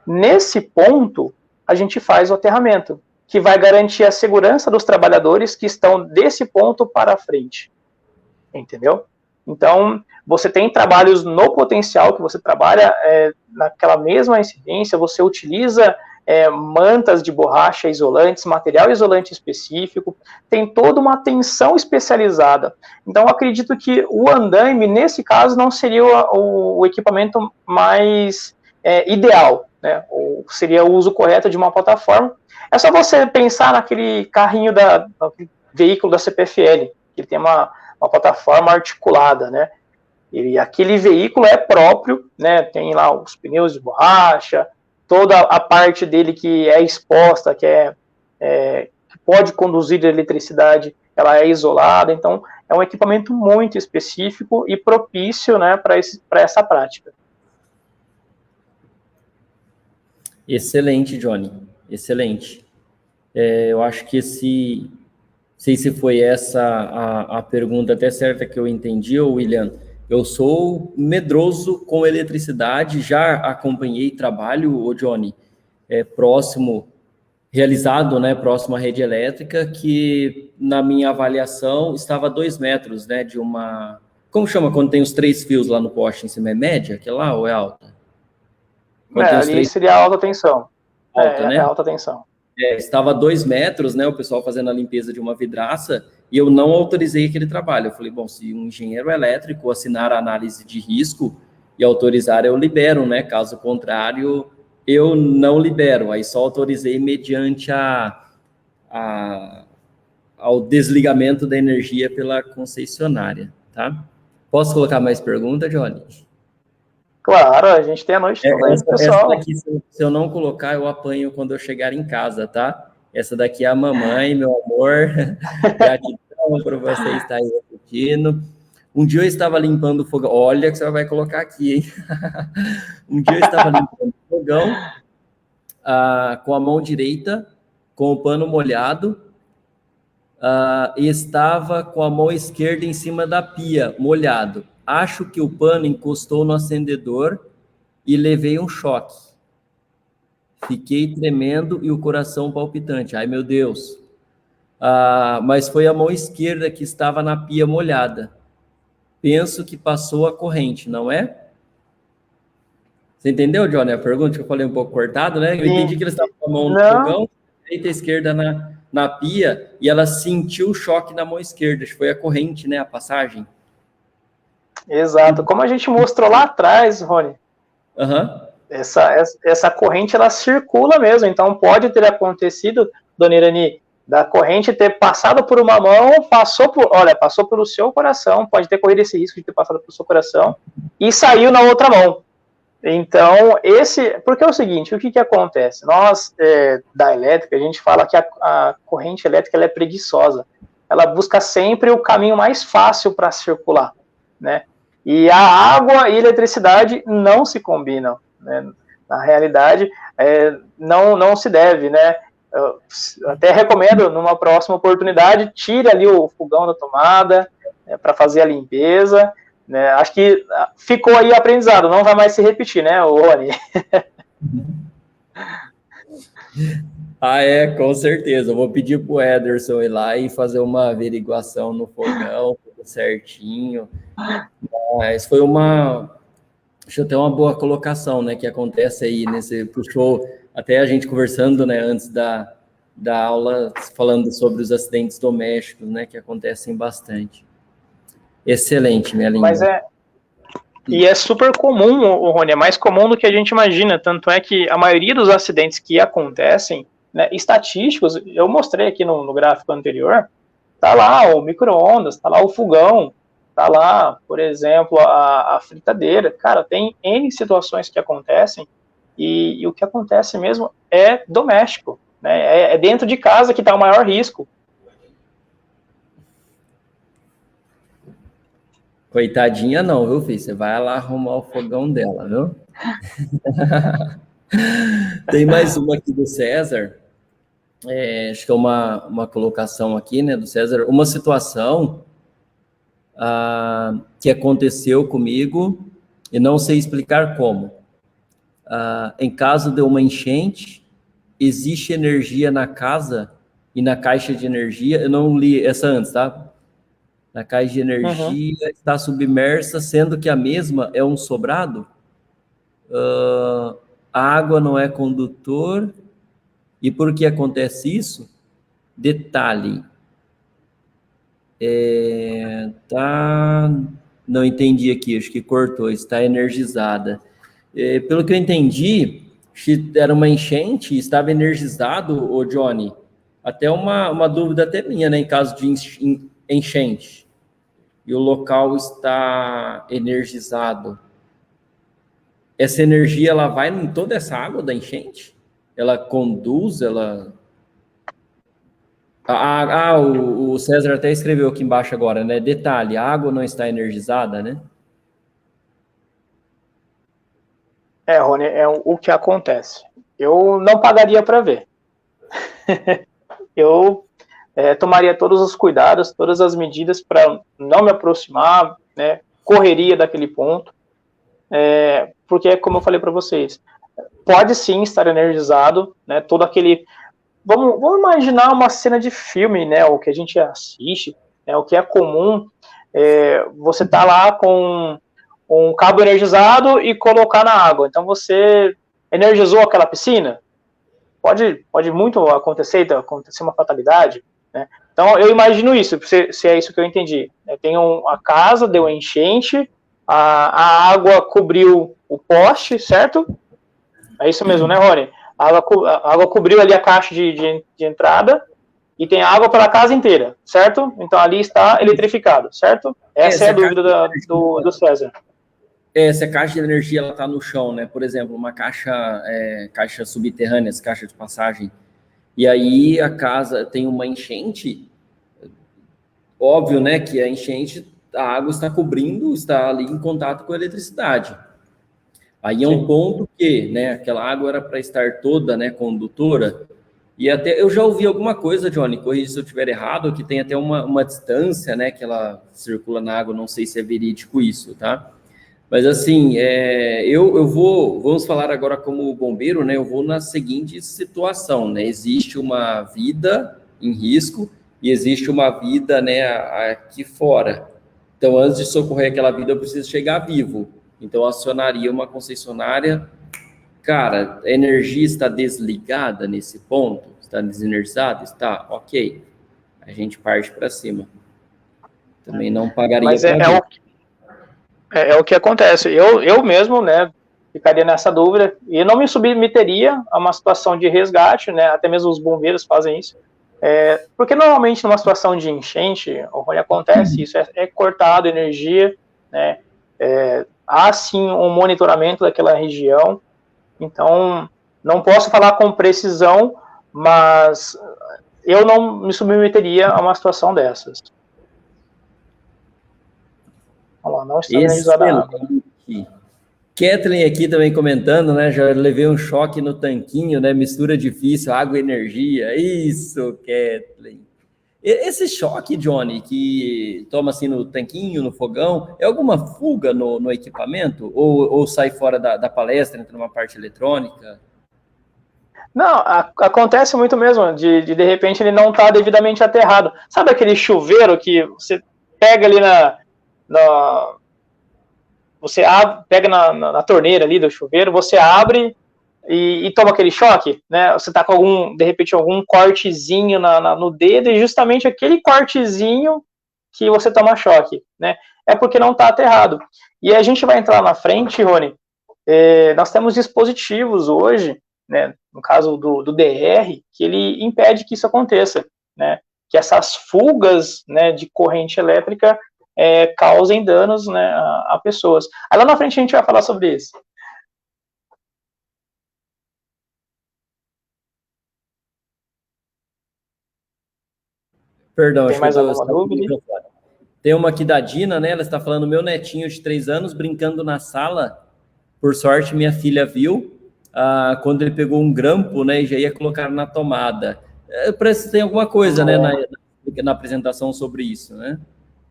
Nesse ponto, a gente faz o aterramento, que vai garantir a segurança dos trabalhadores que estão desse ponto para frente. Entendeu? Então, você tem trabalhos no potencial, que você trabalha naquela mesma incidência, você utiliza mantas de borracha isolantes, material isolante específico, tem toda uma tensão especializada. Então, acredito que o andaime, nesse caso, não seria o equipamento mais ideal, né? Ou seria o uso correto de uma plataforma. É só você pensar naquele carrinho, naquele veículo da CPFL, que tem uma plataforma articulada, né? E aquele veículo é próprio, né? Tem lá os pneus de borracha, toda a parte dele que é exposta, que pode conduzir eletricidade, ela é isolada. Então, é um equipamento muito específico e propício, né, para essa prática. Excelente, Johnny. Excelente. Eu acho que sei se foi essa a pergunta até certa que eu entendi, William. Eu sou medroso com eletricidade, já acompanhei trabalho, Johnny, realizado, né, próximo à rede elétrica, que na minha avaliação estava a 2 metros, né, de uma... Como chama quando tem os 3 fios lá no poste em cima? É média aquela lá ou é alta? Ali seria alta tensão. Alta, né? É alta tensão. Estava a 2 metros, né, o pessoal fazendo a limpeza de uma vidraça, e eu não autorizei aquele trabalho. Eu falei, bom, se um engenheiro elétrico assinar a análise de risco e autorizar, eu libero, né? Caso contrário, eu não libero. Aí só autorizei mediante ao desligamento da energia pela concessionária, tá? Posso colocar mais pergunta, Johnny? Claro, a gente tem a noite toda aí, pessoal. Essa daqui, se eu não colocar, eu apanho quando eu chegar em casa, tá? Essa daqui é a mamãe, meu amor. Gratidão por você estar aí assistindo. Um dia eu estava limpando o fogão. Olha que você vai colocar aqui, hein? Um dia eu estava limpando o fogão com a mão direita, com o pano molhado, e estava com a mão esquerda em cima da pia, molhado. Acho que o pano encostou no acendedor e levei um choque. Fiquei tremendo e o coração palpitante. Ai, meu Deus. Mas foi a mão esquerda que estava na pia molhada. Penso que passou a corrente, não é? Você entendeu, Johnny, a pergunta que eu falei um pouco cortado, né? Eu entendi que eles estavam com a mão no fogão, direita e esquerda na pia, e ela sentiu o choque na mão esquerda. Acho que foi a corrente, né? A passagem. Exato. Como a gente mostrou lá atrás, Rony, essa corrente, ela circula mesmo. Então, pode ter acontecido, dona Irani, da corrente ter passado por uma mão, passou pelo seu coração, pode ter corrido esse risco de ter passado pelo seu coração, e saiu na outra mão. Então, porque é o seguinte, o que acontece? Nós, da elétrica, a gente fala que a corrente elétrica ela é preguiçosa. Ela busca sempre o caminho mais fácil para circular, né? E a água e a eletricidade não se combinam, né? Na realidade, não se deve, né? Eu até recomendo, numa próxima oportunidade, tire ali o fogão da tomada, para fazer a limpeza, né? Acho que ficou aí aprendizado, não vai mais se repetir, né, Rony? Com certeza. Eu vou pedir para o Ederson ir lá e fazer uma averiguação no fogão, tudo certinho. Mas foi acho até uma boa colocação, né, que acontece aí puxou até a gente conversando, né, antes da aula, falando sobre os acidentes domésticos, né, que acontecem bastante. Excelente, minha linda. Mas e é super comum, Rony, é mais comum do que a gente imagina, tanto é que a maioria dos acidentes que acontecem, né, estatísticos, eu mostrei aqui no gráfico anterior, tá lá o micro-ondas, tá lá o fogão, tá lá, por exemplo, a fritadeira. Cara, tem N situações que acontecem, e o que acontece mesmo é doméstico, né? É dentro de casa que tá o maior risco. Coitadinha não, viu, filho? Você vai lá arrumar o fogão dela, viu? Tem mais uma aqui do César. Acho que é uma colocação aqui, né, do César. Uma situação que aconteceu comigo e não sei explicar como. Em caso de uma enchente, existe energia na casa e na caixa de energia. Eu não li essa antes, tá? Na caixa de energia está submersa, sendo que a mesma é um sobrado. A água não é condutor. E por que acontece isso? Detalhe. Não entendi aqui, acho que cortou, está energizada. Pelo que eu entendi, era uma enchente, estava energizado, ô Johnny. Até uma dúvida até minha, né, em caso de enchente. E o local está energizado. Essa energia, ela vai em toda essa água da enchente? Ela conduz, ela... o César até escreveu aqui embaixo agora, né? Detalhe, a água não está energizada, né? Rony, é o que acontece. Eu não pagaria para ver. Eu tomaria todos os cuidados, todas as medidas para não me aproximar, né? Correria daquele ponto. Porque, como eu falei para vocês, pode sim estar energizado, né? Todo aquele... Vamos imaginar uma cena de filme, né? O que a gente assiste, né? O que é comum, você tá lá com um cabo energizado e colocar na água. Então, você energizou aquela piscina? Pode muito acontecer uma fatalidade, né? Então, eu imagino isso, se é isso que eu entendi. Tem a casa, deu enchente, a água cobriu o poste, certo? É isso mesmo, né, Rony? A água cobriu ali a caixa de entrada e tem água pela casa inteira, certo? Então ali está eletrificado, certo? Essa é a dúvida do César. Se a caixa de energia ela está no chão, né? Por exemplo, uma caixa subterrânea, caixa de passagem, e aí a casa tem uma enchente, óbvio, né, que a enchente, a água está cobrindo, está ali em contato com a eletricidade. Aí é um ponto que, né, aquela água era para estar toda, né, condutora, e até eu já ouvi alguma coisa, Johnny, corrija se eu estiver errado, que tem até uma distância, né, que ela circula na água, não sei se é verídico isso, tá? Mas assim, vamos falar agora como bombeiro, né? Eu vou na seguinte situação, né? Existe uma vida em risco e existe uma vida, né, aqui fora. Então, antes de socorrer aquela vida, eu preciso chegar vivo. Então, eu acionaria uma concessionária. Cara, a energia está desligada nesse ponto? Está desenergizada? Está, ok. A gente parte para cima. Também não pagaria para ver. É o que acontece. Eu mesmo, né, ficaria nessa dúvida e não me submeteria a uma situação de resgate, né, até mesmo os bombeiros fazem isso, porque normalmente numa situação de enchente, onde acontece isso, é cortado energia, né, há sim um monitoramento daquela região, então não posso falar com precisão, mas eu não me submeteria a uma situação dessas. Olha lá, não está energizada a água. Kathleen aqui também comentando, né? Já levei um choque no tanquinho, né? Mistura difícil, água e energia. Isso, Kathleen. Esse choque, Johnny, que toma assim no tanquinho, no fogão, é alguma fuga no equipamento? Ou sai fora da palestra, entra numa parte eletrônica? Não, acontece muito mesmo, de repente ele não está devidamente aterrado. Sabe aquele chuveiro que você pega ali você abre, pega na torneira ali do chuveiro, você abre e toma aquele choque, né? Você tá com de repente, algum cortezinho no dedo, e justamente aquele cortezinho que você toma choque, né? É porque não está aterrado. E a gente vai entrar na frente, Rony, nós temos dispositivos hoje, né, no caso do DR, que ele impede que isso aconteça, né, que essas fugas, né, de corrente elétrica causem danos, né, a pessoas. Aí lá na frente a gente vai falar sobre isso. Perdão, Tem acho que eu mais estou... alguma dúvida? Tem uma aqui da Dina, né? Ela está falando, meu netinho de 3 anos brincando na sala. Por sorte, minha filha viu quando ele pegou um grampo, né? E já ia colocar na tomada. Parece que tem alguma coisa, né? Na apresentação sobre isso, né?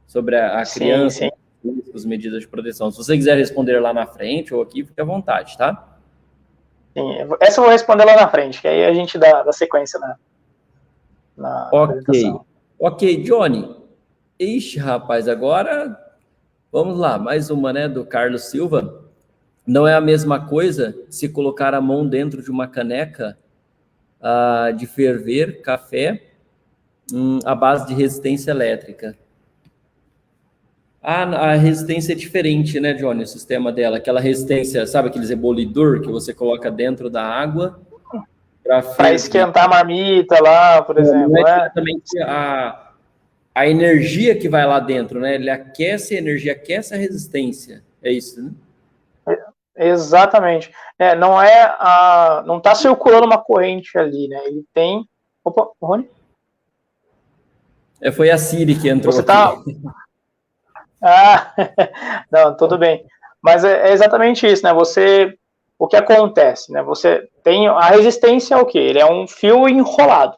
Sobre a Sim, criança, sim. as medidas de proteção. Se você quiser responder lá na frente ou aqui, fique à vontade, tá? Sim, essa eu vou responder lá na frente, que aí a gente dá sequência na apresentação. Ok, Johnny. Ixi, rapaz, agora vamos lá, mais uma, né, do Carlos Silva. Não é a mesma coisa se colocar a mão dentro de uma caneca de ferver café à base de resistência elétrica. A resistência é diferente, né, Johnny? O sistema dela, aquela resistência, sabe aqueles ebolidor que você coloca dentro da água para Para ferver? esquentar a marmita lá, por Não exemplo, é né? diretamente a energia que vai lá dentro, né? Ele aquece a energia, aquece a resistência. É isso, né? Exatamente. Não está circulando uma corrente ali, né? Ele tem. Opa, Rony? Foi a Siri que entrou Você aqui. tá. Ah, não, tudo bem. Mas é exatamente isso, né? O que acontece, né? Você tem a resistência ao quê? Ele é um fio enrolado,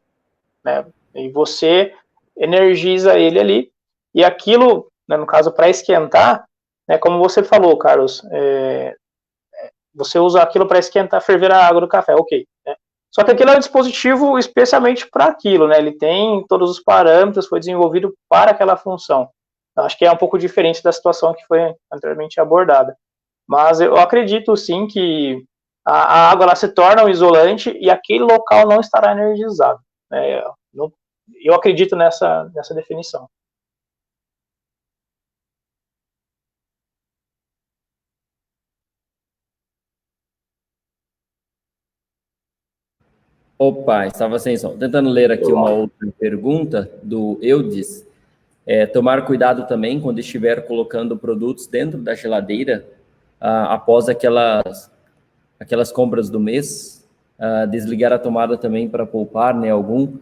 né? E você energiza ele ali e aquilo, né, no caso para esquentar, né? Como você falou, Carlos, você usa aquilo para esquentar, ferver a água do café, ok. Né? Só que aquilo é um dispositivo especialmente para aquilo, né? Ele tem todos os parâmetros, foi desenvolvido para aquela função. Eu acho que é um pouco diferente da situação que foi anteriormente abordada. Mas eu acredito sim que a água ela se torna um isolante e aquele local não estará energizado. Né? Eu acredito nessa definição. Opa, estava sem som. Tentando ler aqui uma outra pergunta do Eudes. Tomar cuidado também quando estiver colocando produtos dentro da geladeira, após aquelas compras do mês, desligar a tomada também para poupar, né, algum.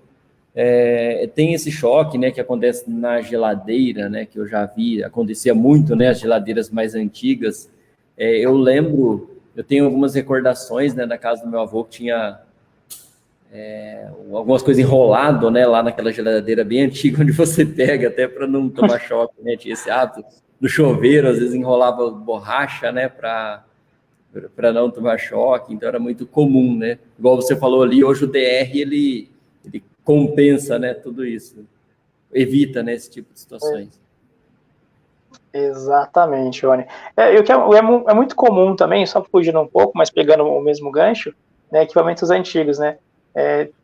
Tem esse choque, né, que acontece na geladeira, né, que eu já vi, acontecia muito, né, as geladeiras mais antigas. Eu lembro, eu tenho algumas recordações, né, na casa do meu avô que tinha algumas coisas enrolado, né, lá naquela geladeira bem antiga, onde você pega até para não tomar choque, né, tinha esse hábito do chuveiro, às vezes enrolava borracha, né, para não tomar choque, então era muito comum, né, igual você falou ali, hoje o DR, ele compensa, né, tudo isso, evita, né, esse tipo de situações. Exatamente, Rony. É muito comum também, só fugindo um pouco, mas pegando o mesmo gancho, né, equipamentos antigos, né,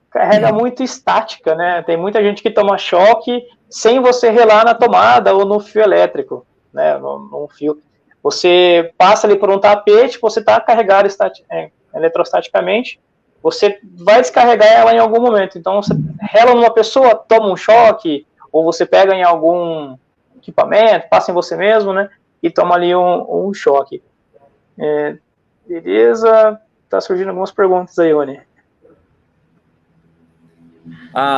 carrega muito estática, né, tem muita gente que toma choque sem você relar na tomada ou no fio elétrico, né, no fio. Você passa ali por um tapete, você está carregado eletrostaticamente, você vai descarregar ela em algum momento, então você rela numa pessoa, toma um choque, ou você pega em algum equipamento, passa em você mesmo, né, e toma ali um choque. Beleza, tá surgindo algumas perguntas aí, Rony.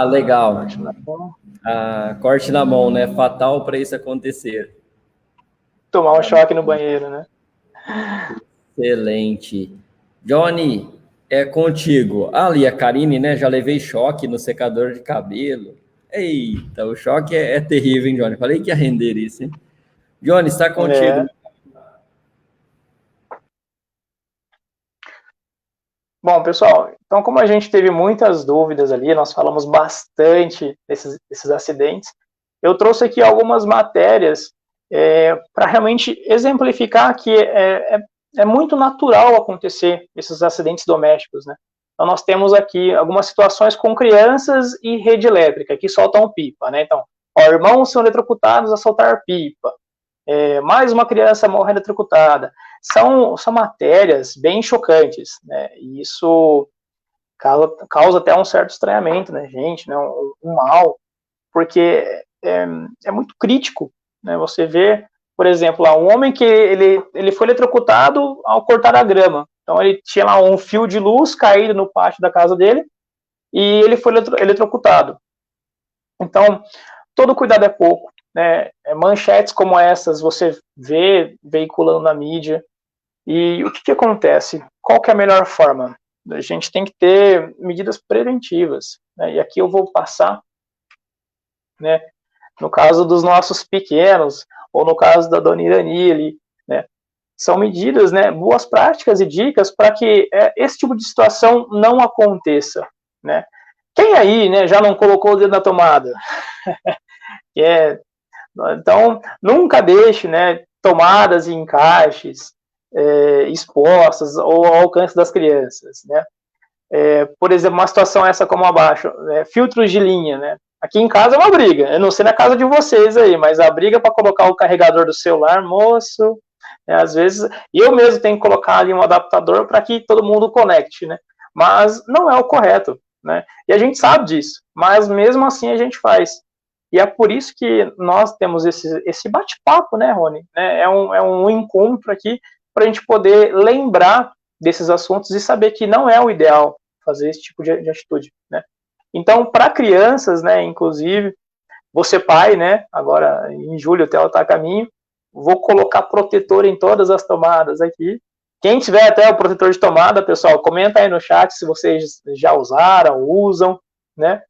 Legal. Corte na mão, né, fatal para isso acontecer. Tomar um choque no banheiro, né. Excelente. Johnny, é contigo. Ali, a Karine, né, já levei choque no secador de cabelo. Eita, o choque é terrível, hein, Johnny? Falei que ia render isso, hein? Johnny, está contigo. Bom, pessoal, então como a gente teve muitas dúvidas ali, nós falamos bastante desses acidentes, eu trouxe aqui algumas matérias para realmente exemplificar que é muito natural acontecer esses acidentes domésticos, né? Então nós temos aqui algumas situações com crianças e rede elétrica que soltam pipa, né? Então, irmãos são eletrocutados a soltar pipa, mais uma criança morre eletrocutada. São matérias bem chocantes, né? E isso causa até um certo estranhamento, né, gente, né, um mal, porque é muito crítico, né? Você vê, por exemplo, lá, um homem que ele foi eletrocutado ao cortar a grama. Então ele tinha lá um fio de luz caído no pátio da casa dele e ele foi eletrocutado. Então, todo cuidado é pouco, né? Manchetes como essas você vê veiculando na mídia. E o que acontece? Qual que é a melhor forma? A gente tem que ter medidas preventivas, né? E aqui eu vou passar, né, no caso dos nossos pequenos, ou no caso da dona Irani ali, né, são medidas, né, boas práticas e dicas para que esse tipo de situação não aconteça, né. Quem aí, né, já não colocou o dedo na tomada? Então, nunca deixe, né, tomadas e encaixes expostas ou ao alcance das crianças, né. Por exemplo, uma situação essa como abaixo, filtros de linha, né. Aqui em casa é uma briga, eu não sei na casa de vocês aí, mas a briga para colocar o carregador do celular, moço, às vezes eu mesmo tenho que colocar ali um adaptador para que todo mundo conecte, né? Mas não é o correto, né? E a gente sabe disso, mas mesmo assim a gente faz. E é por isso que nós temos esse bate-papo, né, Rony? É um encontro aqui para a gente poder lembrar desses assuntos e saber que não é o ideal fazer esse tipo de atitude, né? Então, para crianças, né, inclusive, você pai, né, agora em julho até está a caminho, vou colocar protetor em todas as tomadas aqui. Quem tiver até o protetor de tomada, pessoal, comenta aí no chat se vocês já usaram, usam, né?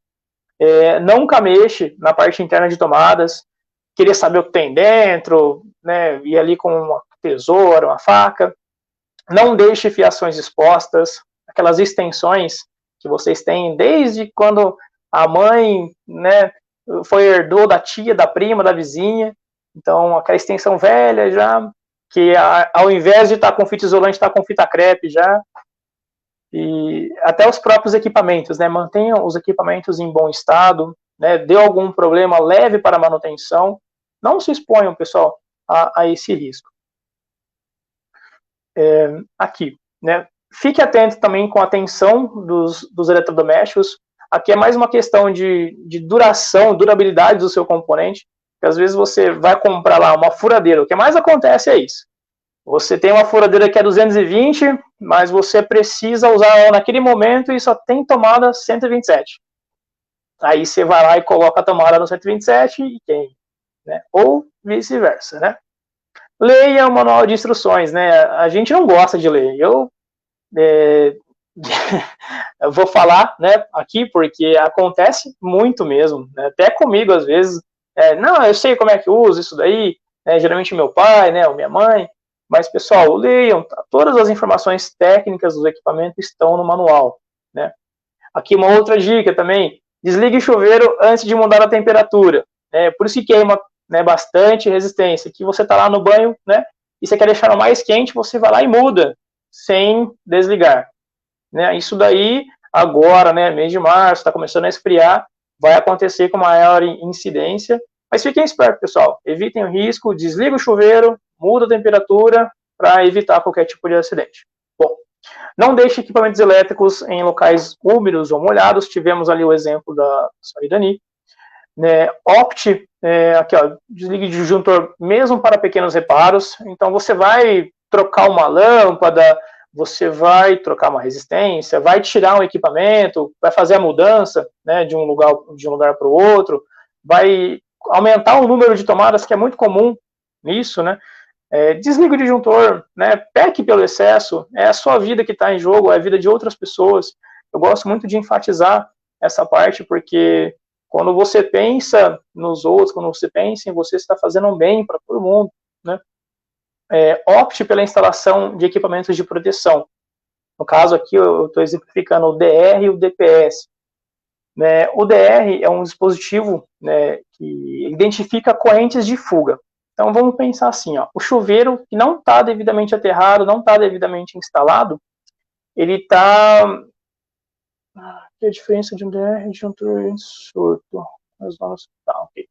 Nunca mexe na parte interna de tomadas, querer saber o que tem dentro, né, ir ali com uma tesoura, uma faca. Não deixe fiações expostas, aquelas extensões que vocês têm desde quando a mãe, né, herdou da tia, da prima, da vizinha. Então, aquela extensão velha já, que ao invés de estar com fita isolante, está com fita crepe já. E até os próprios equipamentos, né, mantenham os equipamentos em bom estado, né, deu algum problema, leve para manutenção. Não se exponham, pessoal, a esse risco. Aqui, né, fique atento também com a tensão dos eletrodomésticos. Aqui é mais uma questão de duração, durabilidade do seu componente, que às vezes você vai comprar lá uma furadeira, o que mais acontece é isso. Você tem uma furadeira que é 220, mas você precisa usar ela naquele momento e só tem tomada 127. Aí você vai lá e coloca a tomada no 127 e queima, né? Ou vice-versa, né? Leia o manual de instruções, né? A gente não gosta de ler. Eu vou falar, né, aqui porque acontece muito mesmo, né? Até comigo às vezes. Não, eu sei como é que usa isso daí, né? Geralmente meu pai, né, ou minha mãe. Mas, pessoal, leiam, todas as informações técnicas dos equipamentos estão no manual, né? Aqui uma outra dica também, desligue o chuveiro antes de mudar a temperatura, né? Por isso que queima, né, bastante resistência, que você está lá no banho, né, e você quer deixar mais quente, você vai lá e muda, sem desligar, né? Isso daí, agora, né, mês de março, está começando a esfriar, vai acontecer com maior incidência, mas fiquem espertos, pessoal, evitem o risco, desliga o chuveiro, muda a temperatura para evitar qualquer tipo de acidente. Bom, não deixe equipamentos elétricos em locais úmidos ou molhados, tivemos ali o exemplo da Saridani. Né, opte, aqui ó, desligue o disjuntor mesmo para pequenos reparos, então você vai trocar uma lâmpada, você vai trocar uma resistência, vai tirar um equipamento, vai fazer a mudança, né, de um lugar para o outro, vai aumentar o número de tomadas, que é muito comum nisso, né? Desliga o disjuntor, né? Peque pelo excesso, é a sua vida que está em jogo, é a vida de outras pessoas. Eu gosto muito de enfatizar essa parte, porque quando você pensa nos outros, quando você pensa em você, está fazendo um bem para todo mundo, né? Opte pela instalação de equipamentos de proteção. No caso aqui, eu estou exemplificando o DR e o DPS. Né? O DR é um dispositivo, né, que identifica correntes de fuga. Então vamos pensar assim, ó, o chuveiro que não está devidamente aterrado, não está devidamente instalado, ele está... que é a diferença de um DR de um surto? Okay.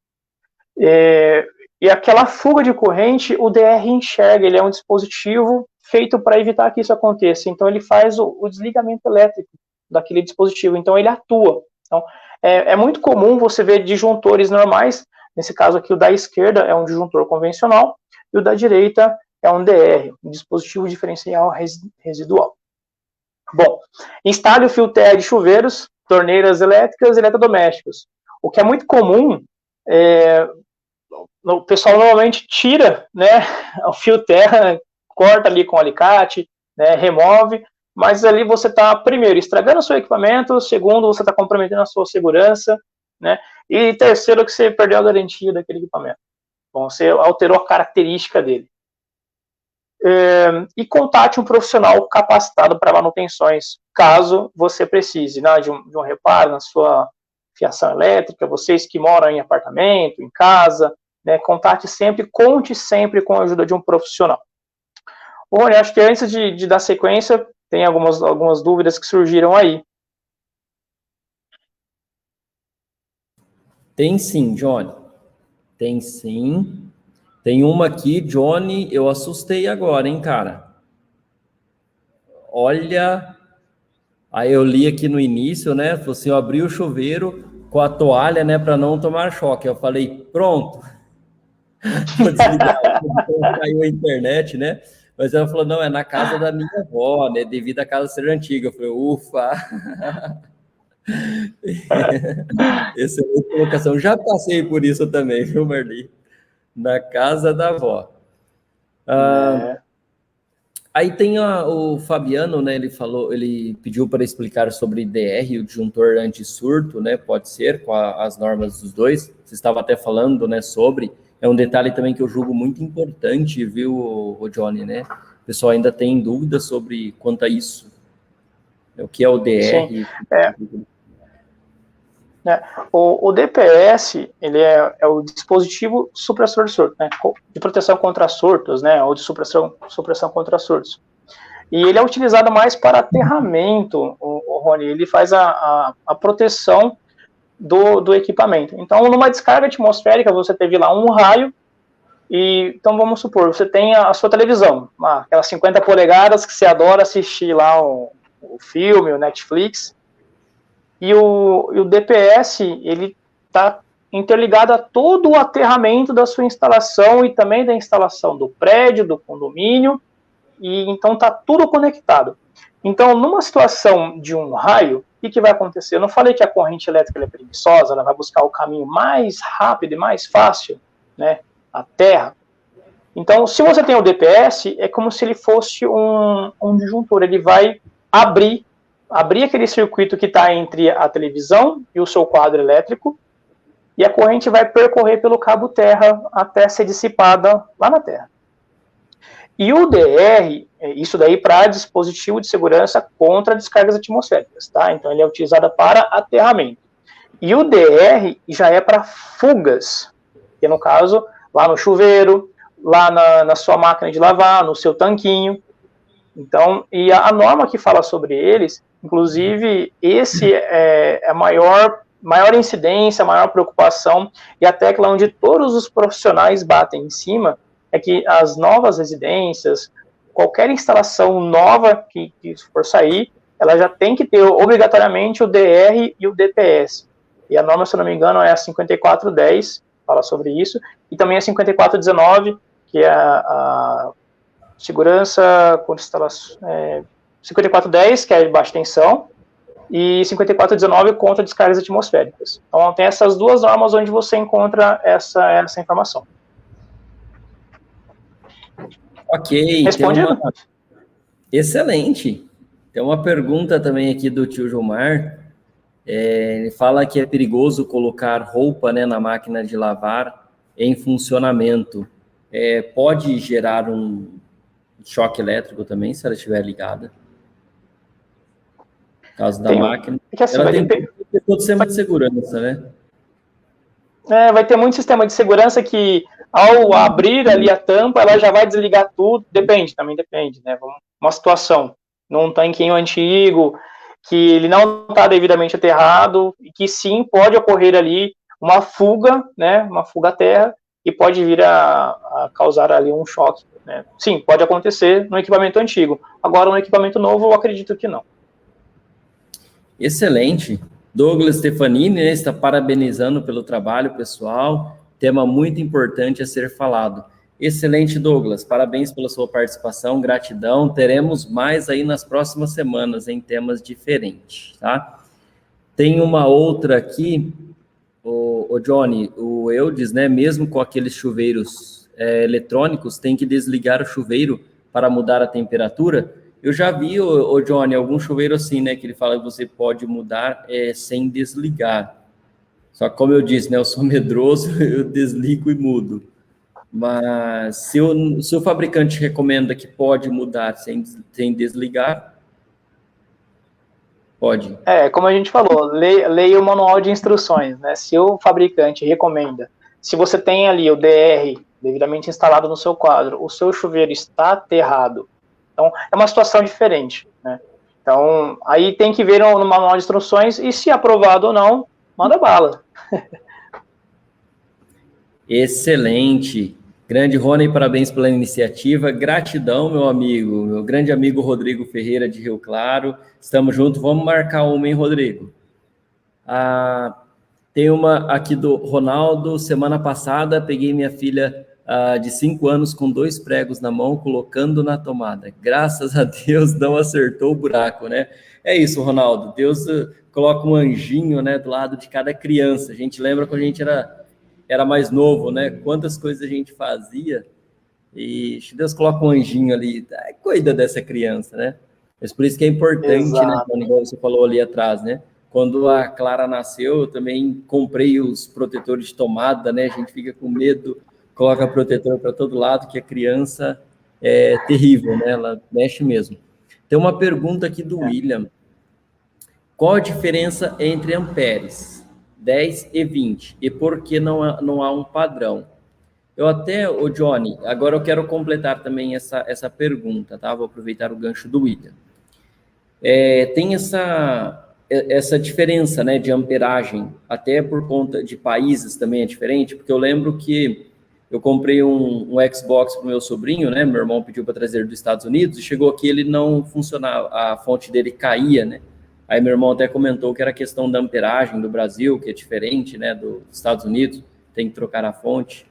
E aquela fuga de corrente, o DR enxerga, ele é um dispositivo feito para evitar que isso aconteça. Então ele faz o desligamento elétrico daquele dispositivo, então ele atua. Então, é muito comum você ver disjuntores normais, nesse caso aqui o da esquerda é um disjuntor convencional, e o da direita é um DR, um dispositivo diferencial residual. Bom, instale o fio terra de chuveiros, torneiras elétricas e eletrodomésticos. O que é muito comum, o pessoal normalmente tira, né, o fio terra, corta ali com alicate, né, remove, mas ali você está, primeiro, estragando o seu equipamento, segundo, você está comprometendo a sua segurança, né, e terceiro, que você perdeu a garantia daquele equipamento. Bom, você alterou a característica dele. E contate um profissional capacitado para manutenções, caso você precise, né, de um reparo na sua fiação elétrica, vocês que moram em apartamento, em casa, né, conte sempre com a ajuda de um profissional. Bom, eu acho que antes de dar sequência, tem algumas dúvidas que surgiram aí. Tem sim, Johnny. Tem sim. Tem uma aqui, Johnny, eu assustei agora, hein, cara? Olha, aí eu li aqui no início, né? Você abriu o chuveiro com a toalha, né, para não tomar choque. Eu falei, pronto. Vou desligar, caiu a internet, né? Mas ela falou, não, é na casa da minha avó, né? Devido à casa ser antiga. Eu falei, ufa. Excelente colocação. Já passei por isso também, viu, Marli? Na casa da avó. Aí tem o Fabiano, né? Ele pediu para explicar sobre DR, o disjuntor anti-surto, né? Pode ser, com as normas dos dois. Você estava até falando, né, sobre. É um detalhe também que eu julgo muito importante, viu, o Johnny, né? O pessoal ainda tem dúvidas sobre quanto a isso. O que é o DR? Sim, o DPS, ele é o dispositivo supressor de surto, né, de proteção contra surtos, né, ou de supressão contra surtos. E ele é utilizado mais para aterramento, o Rony, ele faz a proteção do equipamento. Então, numa descarga atmosférica, você teve lá um raio, Então vamos supor, você tem a sua televisão, aquelas 50 polegadas que você adora assistir lá o filme, o Netflix, e o DPS, ele está interligado a todo o aterramento da sua instalação e também da instalação do prédio, do condomínio, e então está tudo conectado. Então, numa situação de um raio, o que vai acontecer? Eu não falei que a corrente elétrica é preguiçosa, ela vai buscar o caminho mais rápido e mais fácil, né, a terra. Então, se você tem o DPS, é como se ele fosse um disjuntor, ele vai abrir aquele circuito que está entre a televisão e o seu quadro elétrico, e a corrente vai percorrer pelo cabo terra até ser dissipada lá na terra. E o DR, isso daí para dispositivo de segurança contra descargas atmosféricas, tá? Então ele é utilizado para aterramento. E o DR já é para fugas, que no caso, lá no chuveiro, lá na sua máquina de lavar, no seu tanquinho. Então, e a norma que fala sobre eles, inclusive, esse é a maior incidência, a maior preocupação, e a tecla onde todos os profissionais batem em cima, é que as novas residências, qualquer instalação nova que for sair, ela já tem que ter obrigatoriamente o DR e o DPS. E a norma, se eu não me engano, é a 5410, fala sobre isso, e também a 5419, que é a segurança contra instalação, 5410, que é de baixa tensão, e 5419 contra descargas atmosféricas. Então, tem essas duas normas onde você encontra essa informação. Ok. Respondido? Excelente. Tem uma pergunta também aqui do tio Gilmar. Ele fala que é perigoso colocar roupa, né, na máquina de lavar em funcionamento. Pode gerar um choque elétrico também, se ela estiver ligada. No caso da máquina. Assim, ela tem todo sistema de segurança, né? Vai ter muito sistema de segurança que, ao abrir ali a tampa, ela já vai desligar tudo. Também depende, né? Uma situação num tanquinho antigo, que ele não está devidamente aterrado, e que sim, pode ocorrer ali uma fuga, né? Uma fuga à terra, e pode vir a causar ali um choque, né? Sim, pode acontecer no equipamento antigo. Agora, no equipamento novo, eu acredito que não. Excelente. Douglas Stefanini, né, está parabenizando pelo trabalho, pessoal. Tema muito importante a ser falado. Excelente, Douglas. Parabéns pela sua participação, gratidão. Teremos mais aí nas próximas semanas em temas diferentes, tá? Tem uma outra aqui, o Johnny, o Eudes, né, mesmo com aqueles chuveiros eletrônicos, tem que desligar o chuveiro para mudar a temperatura. Eu já vi, o Johnny, algum chuveiro assim, né, que ele fala que você pode mudar sem desligar. Só que, como eu disse, né, eu sou medroso, eu desligo e mudo. Mas se o fabricante recomenda que pode mudar sem desligar, pode. Como a gente falou, leia o manual de instruções, né? Se o fabricante recomenda, se você tem ali o DR devidamente instalado no seu quadro, o seu chuveiro está aterrado, então é uma situação diferente, né? Então, aí tem que ver no manual de instruções, e se aprovado ou não, manda bala. Excelente. Grande Rony, parabéns pela iniciativa. Gratidão, meu amigo, meu grande amigo Rodrigo Ferreira de Rio Claro. Estamos juntos. Vamos marcar uma, hein, Rodrigo? Tem uma aqui do Ronaldo. Semana passada, peguei minha filha de 5 anos com 2 pregos na mão, colocando na tomada. Graças a Deus não acertou o buraco, né? É isso, Ronaldo. Deus coloca um anjinho, né, do lado de cada criança. A gente lembra quando a gente era mais novo, né? Quantas coisas a gente fazia, e Deus coloca um anjinho ali, cuida dessa criança, né? Mas por isso que é importante, né, como você falou ali atrás, né? Quando a Clara nasceu, eu também comprei os protetores de tomada, né? A gente fica com medo, coloca protetor para todo lado, que a criança é terrível, né? Ela mexe mesmo. Tem uma pergunta aqui do William. Qual a diferença entre amperes 10 e 20, e por que não há um padrão? O Johnny, agora eu quero completar também essa pergunta, tá? Vou aproveitar o gancho do William. Tem essa diferença, né, de amperagem, até por conta de países também é diferente, porque eu lembro que Eu comprei um Xbox para o meu sobrinho, né? Meu irmão pediu para trazer dos Estados Unidos e chegou aqui, ele não funcionava, a fonte dele caía, né? Aí meu irmão até comentou que era questão da amperagem do Brasil, que é diferente, né, dos Estados Unidos, tem que trocar a fonte.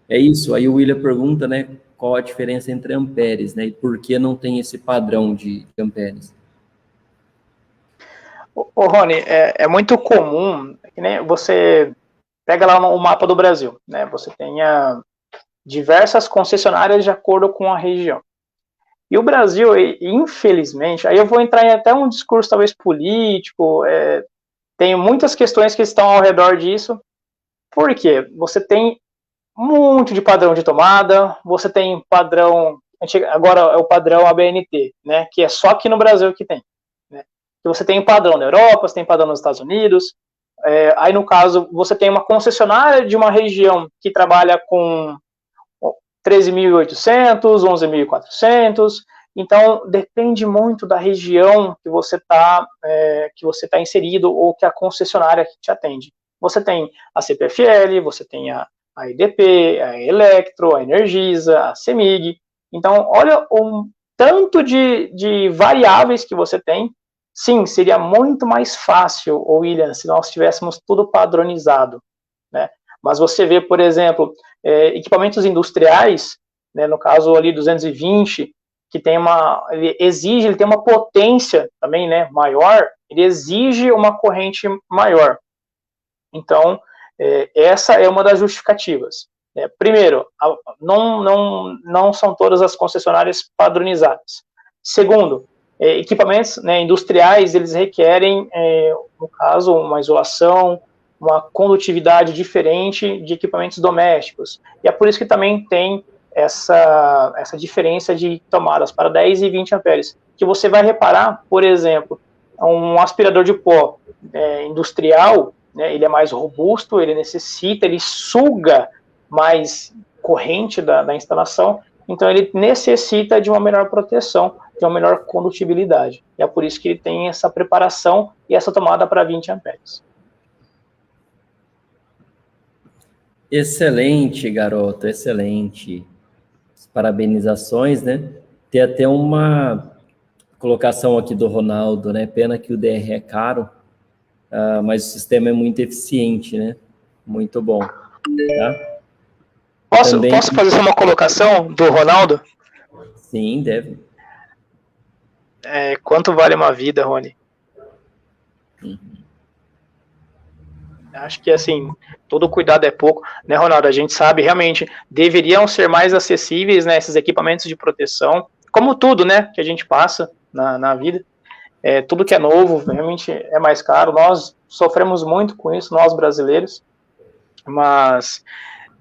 É isso. Aí o William pergunta, né, qual a diferença entre amperes, né, e por que não tem esse padrão de amperes? Ô Rony, é muito comum, que nem você pega lá o mapa do Brasil, né? Você tem diversas concessionárias de acordo com a região. E o Brasil, infelizmente, aí eu vou entrar em até um discurso talvez político, tem muitas questões que estão ao redor disso. Por quê? Você tem um monte de padrão de tomada, você tem padrão, agora é o padrão ABNT, né? Que é só aqui no Brasil que tem. Né? Que você tem padrão na Europa, você tem padrão nos Estados Unidos. Aí, no caso, você tem uma concessionária de uma região que trabalha com 13.800, 11.400. Então, depende muito da região que você está inserido ou que a concessionária te atende. Você tem a CPFL, você tem a EDP, a Electro, a Energisa, a CEMIG. Então, olha o tanto de variáveis que você tem. Sim, seria muito mais fácil, William, se nós tivéssemos tudo padronizado, né? Mas você vê, por exemplo, equipamentos industriais, né, no caso ali 220, que tem ele tem uma potência também, né, maior, ele exige uma corrente maior. Então, essa é uma das justificativas. Primeiro, não são todas as concessionárias padronizadas. Segundo, equipamentos, né, industriais, eles requerem, no caso, uma isolação, uma condutividade diferente de equipamentos domésticos. E é por isso que também tem essa diferença de tomadas para 10 e 20 amperes. Que você vai reparar, por exemplo, um aspirador de pó industrial, né, ele é mais robusto, ele suga mais corrente da instalação, então ele necessita de uma melhor proteção, de uma melhor condutibilidade. E é por isso que ele tem essa preparação e essa tomada para 20 amperes. Excelente, garoto, excelente. Parabenizações, né? Tem até uma colocação aqui do Ronaldo, né? Pena que o DR é caro, mas o sistema é muito eficiente, né? Muito bom. Tá? Posso fazer só uma colocação do Ronaldo? Sim, deve. Quanto vale uma vida, Rony? Acho que, assim, todo cuidado é pouco, né, Ronaldo? A gente sabe, realmente, deveriam ser mais acessíveis, né, esses equipamentos de proteção, como tudo, né, que a gente passa na vida. Tudo que é novo, realmente é mais caro. Nós sofremos muito com isso, nós brasileiros, mas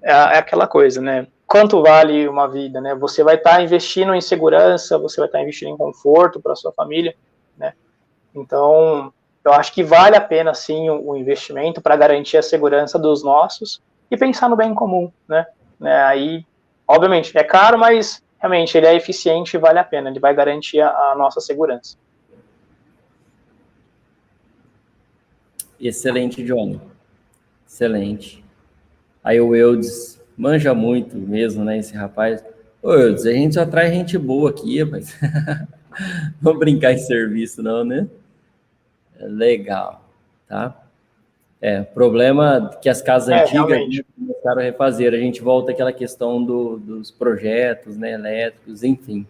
é aquela coisa, né? Quanto vale uma vida, né? Você vai estar investindo em segurança, você vai estar investindo em conforto para sua família, né? Então, eu acho que vale a pena, sim, o investimento para garantir a segurança dos nossos e pensar no bem comum, né? Aí, obviamente, é caro, mas realmente ele é eficiente e vale a pena, ele vai garantir a nossa segurança. Excelente, Johnny. Excelente. Aí o Eudes manja muito mesmo, né, esse rapaz. Ô, Eudes, a gente só traz gente boa aqui, rapaz. Vamos brincar em serviço, não, né? Legal, tá? Problema que as casas antigas começaram a refazer. A gente volta àquela questão dos projetos, né, elétricos, enfim.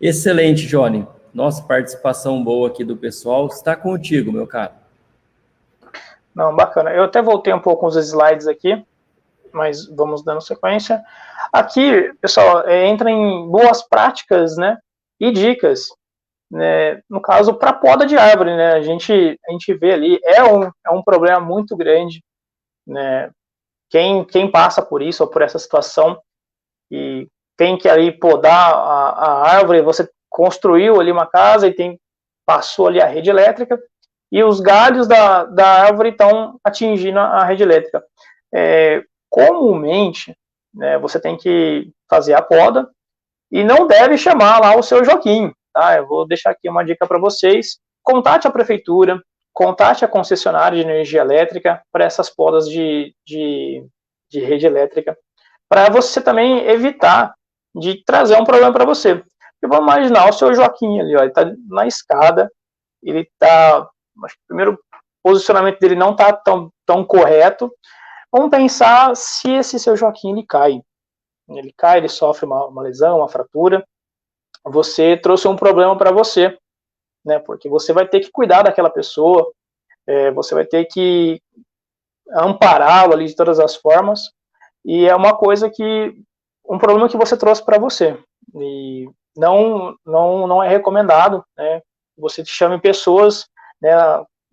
Excelente, Johnny. Nossa, participação boa aqui do pessoal. Está contigo, meu caro. Não, bacana. Eu até voltei um pouco os slides aqui, mas vamos dando sequência. Aqui, pessoal, entra em boas práticas, né, e dicas, né, no caso, para poda de árvore, né, a gente vê ali, é um problema muito grande, né, quem passa por isso, ou por essa situação, e tem que ali podar a árvore, você construiu ali uma casa e passou ali a rede elétrica, e os galhos da árvore estão atingindo a rede elétrica. Comumente, né, você tem que fazer a poda e não deve chamar lá o seu Joaquim, tá? Eu vou deixar aqui uma dica para vocês. Contate a prefeitura, contate a concessionária de energia elétrica para essas podas de de rede elétrica, para você também evitar de trazer um problema para você. Porque vamos imaginar o seu Joaquim ali, ó, ele está na escada, ele está, acho que o primeiro posicionamento dele não está tão correto. Vamos pensar se esse seu Joaquim ele cai, ele sofre uma lesão, uma fratura, você trouxe um problema para você, né? Porque você vai ter que cuidar daquela pessoa, você vai ter que ampará-lo ali de todas as formas, e é uma coisa um problema que você trouxe para você, e não é recomendado, né? Você chame pessoas, né,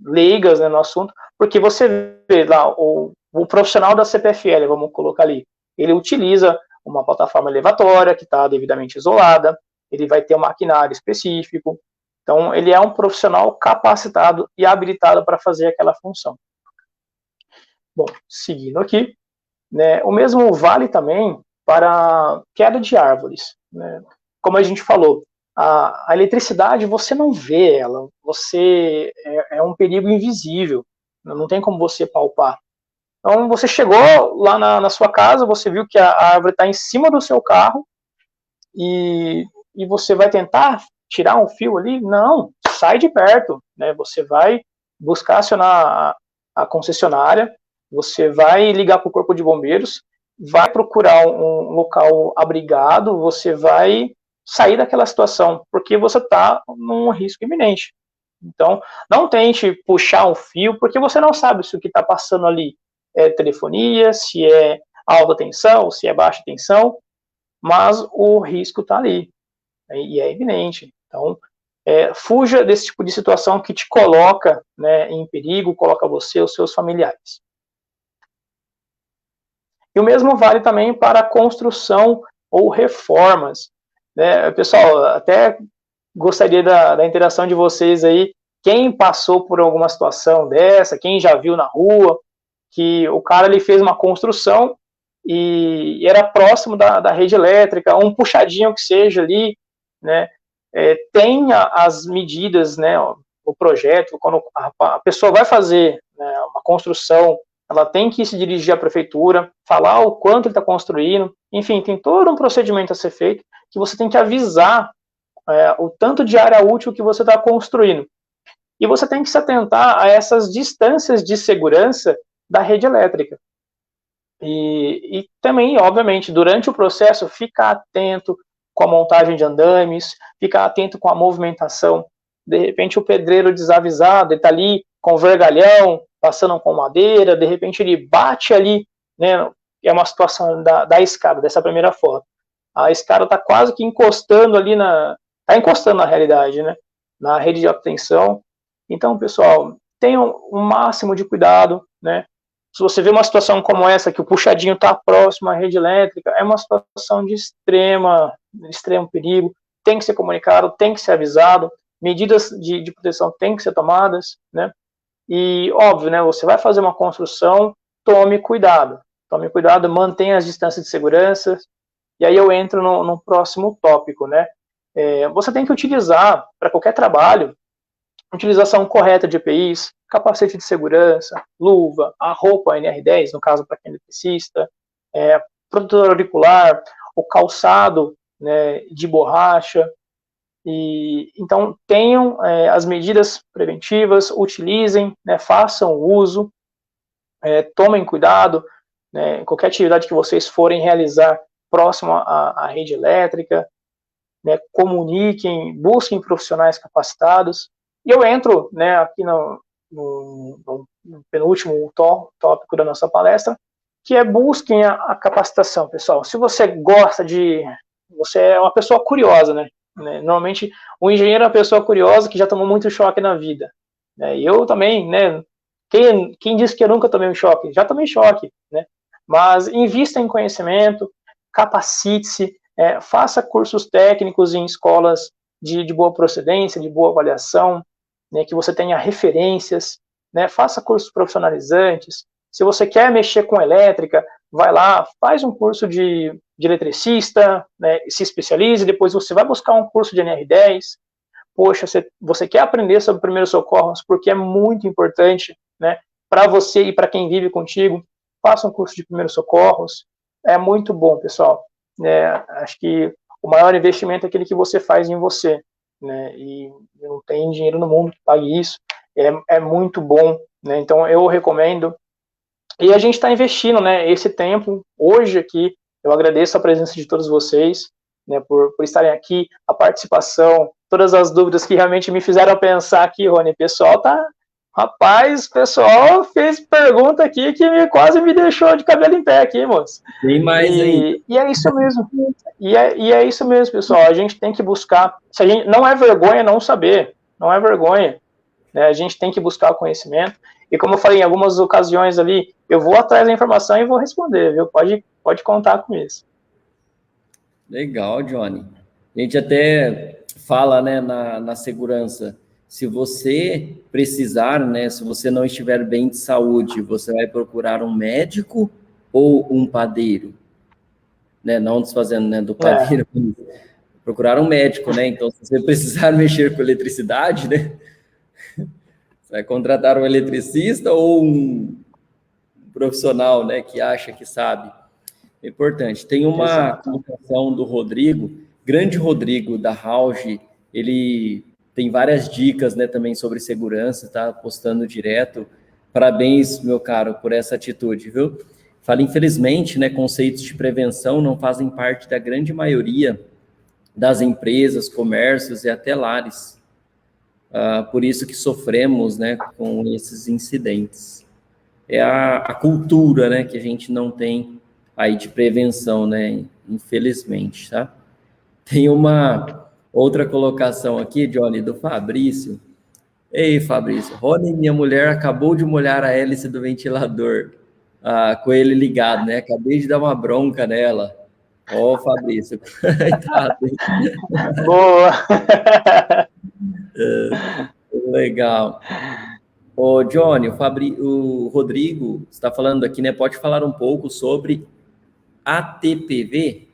leigas, né, no assunto, porque você vê lá o profissional da CPFL, vamos colocar ali, ele utiliza uma plataforma elevatória que está devidamente isolada, ele vai ter um maquinário específico, então ele é um profissional capacitado e habilitado para fazer aquela função. Bom, seguindo aqui, né, o mesmo vale também para queda de árvores, né? Como a gente falou, a eletricidade você não vê ela, você é um perigo invisível, não tem como você palpar. Então você chegou lá na sua casa, você viu que a árvore está em cima do seu carro e você vai tentar tirar um fio ali? Não, sai de perto, né? Você vai buscar acionar a concessionária, você vai ligar para o corpo de bombeiros, vai procurar um local abrigado, você vai sair daquela situação, porque você está num risco iminente. Então, não tente puxar um fio, porque você não sabe se o que está passando ali é telefonia, se é alta tensão, se é baixa tensão, mas o risco está ali, e é evidente. Então, fuja desse tipo de situação que te coloca, né, em perigo, coloca você e os seus familiares. E o mesmo vale também para construção ou reformas, né? Pessoal, até gostaria da interação de vocês aí, quem passou por alguma situação dessa, quem já viu na rua, que o cara ele fez uma construção e era próximo da rede elétrica, um puxadinho que seja ali, né? Tem as medidas, né? O projeto, quando a pessoa vai fazer, né, uma construção, ela tem que se dirigir à prefeitura, falar o quanto ele está construindo, enfim, tem todo um procedimento a ser feito, que você tem que avisar o tanto de área útil que você está construindo. E você tem que se atentar a essas distâncias de segurança da rede elétrica. E também, obviamente, durante o processo, ficar atento com a montagem de andames, ficar atento com a movimentação. De repente, o pedreiro desavisado, ele está ali com vergalhão, passando com madeira, de repente ele bate ali, né? É uma situação da escada, dessa primeira foto. A escada está quase que encostando ali está encostando na realidade, né? Na rede de alta tensão. Então, pessoal, tenham o máximo de cuidado, né? Se você vê uma situação como essa, que o puxadinho está próximo à rede elétrica, é uma situação de extremo perigo, tem que ser comunicado, tem que ser avisado, medidas de proteção têm que ser tomadas, né? E, óbvio, né, você vai fazer uma construção, tome cuidado, mantenha as distâncias de segurança, e aí eu entro no próximo tópico, né? Você tem que utilizar, para qualquer trabalho, utilização correta de EPIs, capacete de segurança, luva, a roupa NR10, no caso para quem é eletricista, protetor auricular, o calçado, né, de borracha. E então tenham as medidas preventivas, utilizem, né, façam uso, tomem cuidado, né, em qualquer atividade que vocês forem realizar próximo à rede elétrica, né, comuniquem, busquem profissionais capacitados. E eu entro, né, aqui no penúltimo tópico da nossa palestra, que é busquem a capacitação, pessoal. Se você gosta você é uma pessoa curiosa, né? Normalmente, o engenheiro é uma pessoa curiosa que já tomou muito choque na vida. Né? Eu também, né? Quem disse que eu nunca tomei um choque? Já tomei choque, né? Mas invista em conhecimento, capacite-se, faça cursos técnicos em escolas de boa procedência, de boa avaliação, né, que você tenha referências, né, faça cursos profissionalizantes. Se você quer mexer com elétrica, vai lá, faz um curso de eletricista, né, se especialize, depois você vai buscar um curso de NR10. Poxa, você quer aprender sobre primeiros socorros, porque é muito importante, né, para você e para quem vive contigo. faça um curso de primeiros socorros. É muito bom, pessoal. Acho que o maior investimento é aquele que você faz em você, né? E não tem dinheiro no mundo que pague isso. É muito bom, né? Então eu recomendo. E a gente está investindo, né? Esse tempo hoje aqui. Eu agradeço a presença de todos vocês, né? Por estarem aqui, a participação, todas as dúvidas que realmente me fizeram pensar aqui, Rony. Rapaz, o pessoal fez pergunta aqui que quase me deixou de cabelo em pé aqui, moço. Tem mais aí. E é isso mesmo. E é isso mesmo, pessoal. A gente tem que buscar. Não é vergonha não saber. Não é vergonha. Né? A gente tem que buscar o conhecimento. E como eu falei em algumas ocasiões ali, eu vou atrás da informação e vou responder, viu? Pode contar com isso. Legal, Johnny. A gente até fala, né, na segurança, se você precisar, né, se você não estiver bem de saúde, você vai procurar um médico ou um padeiro? Né, não desfazendo, né, do padeiro, procurar um médico, né? Então, se você precisar mexer com eletricidade, né, você vai contratar um eletricista ou um profissional, né, que acha que sabe. É importante. Tem uma colocação do Rodrigo, grande Rodrigo da Rauge, ele tem várias dicas, né, também sobre segurança, tá postando direto. Parabéns, meu caro, por essa atitude, viu? Fala, infelizmente, né, conceitos de prevenção não fazem parte da grande maioria das empresas, comércios e até lares. Por isso que sofremos, né, com esses incidentes. É a cultura, né, que a gente não tem aí de prevenção, né, infelizmente, tá? Tem uma outra colocação aqui, Johnny, do Fabrício. Ei, Fabrício, Rony, minha mulher acabou de molhar a hélice do ventilador, com ele ligado, né? Acabei de dar uma bronca nela. Ó, Fabrício. Boa! Legal. Ô, Johnny, o Rodrigo está falando aqui, né? Pode falar um pouco sobre ATPV?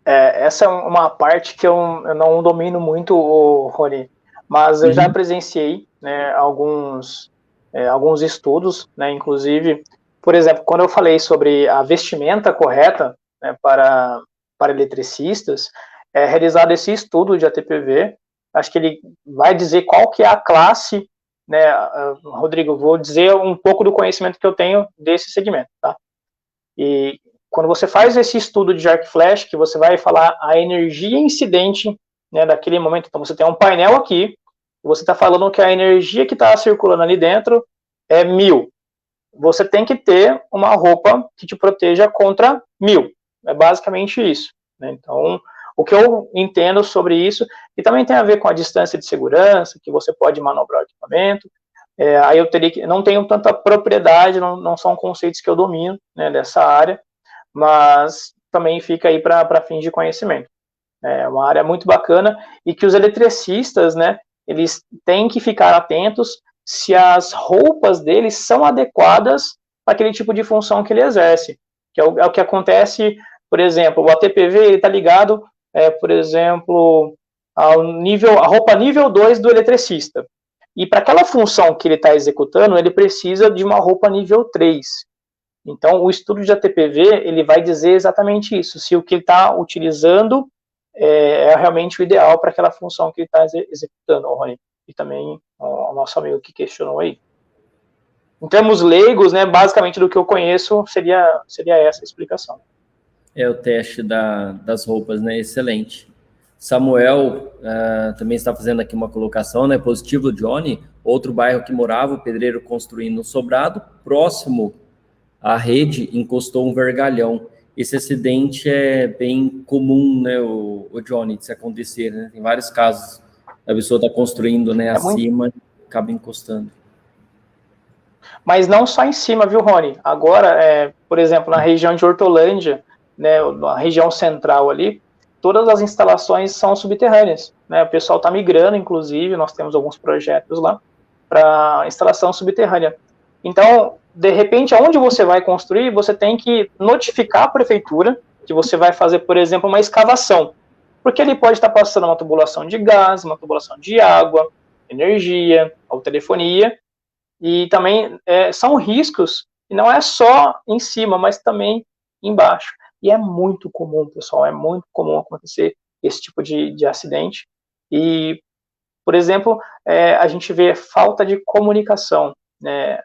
Essa é uma parte que eu não domino muito, Rony, mas eu já presenciei, né, alguns estudos, né, inclusive, por exemplo, quando eu falei sobre a vestimenta correta, né, para eletricistas, é realizado esse estudo de ATPV. Acho que ele vai dizer qual que é a classe, né, Rodrigo, vou dizer um pouco do conhecimento que eu tenho desse segmento, tá? E quando você faz esse estudo de arc flash, que você vai falar a energia incidente, né, daquele momento, então você tem um painel aqui, você está falando que a energia que está circulando ali dentro é 1000. Você tem que ter uma roupa que te proteja contra 1000. É basicamente isso, né? Então, o que eu entendo sobre isso, e também tem a ver com a distância de segurança, que você pode manobrar o equipamento, aí eu teria que, não tenho tanta propriedade, não são conceitos que eu domino, né, dessa área, mas também fica aí para fins de conhecimento. É uma área muito bacana e que os eletricistas, né, eles têm que ficar atentos se as roupas deles são adequadas para aquele tipo de função que ele exerce, que é o que acontece, por exemplo, o ATPV está ligado, por exemplo, a roupa nível 2 do eletricista. E para aquela função que ele está executando, ele precisa de uma roupa nível 3. Então, o estudo de ATPV, ele vai dizer exatamente isso, se o que ele está utilizando é realmente o ideal para aquela função que ele está executando, Rony. E também o nosso amigo que questionou aí. Em termos leigos, né, basicamente do que eu conheço, seria essa a explicação. O teste das roupas, né? Excelente. Samuel também está fazendo aqui uma colocação, né? Positivo, Johnny. Outro bairro que morava, o pedreiro construindo um sobrado, próximo à rede, encostou um vergalhão. Esse acidente é bem comum, né, o Johnny, de se acontecer, né? Tem vários casos. A pessoa está construindo, né, acima e acaba encostando. Mas não só em cima, viu, Rony? Agora, por exemplo, na região de Hortolândia, né, na região central ali, todas as instalações são subterrâneas, né? O pessoal está migrando, inclusive, nós temos alguns projetos lá para instalação subterrânea. Então, de repente, aonde você vai construir, você tem que notificar a prefeitura que você vai fazer, por exemplo, uma escavação, porque ele pode estar passando uma tubulação de gás, uma tubulação de água, energia, ou telefonia, E também são riscos, e não é só em cima, mas também embaixo. E é muito comum, pessoal, é muito comum acontecer esse tipo de acidente. E, por exemplo, a gente vê falta de comunicação, né?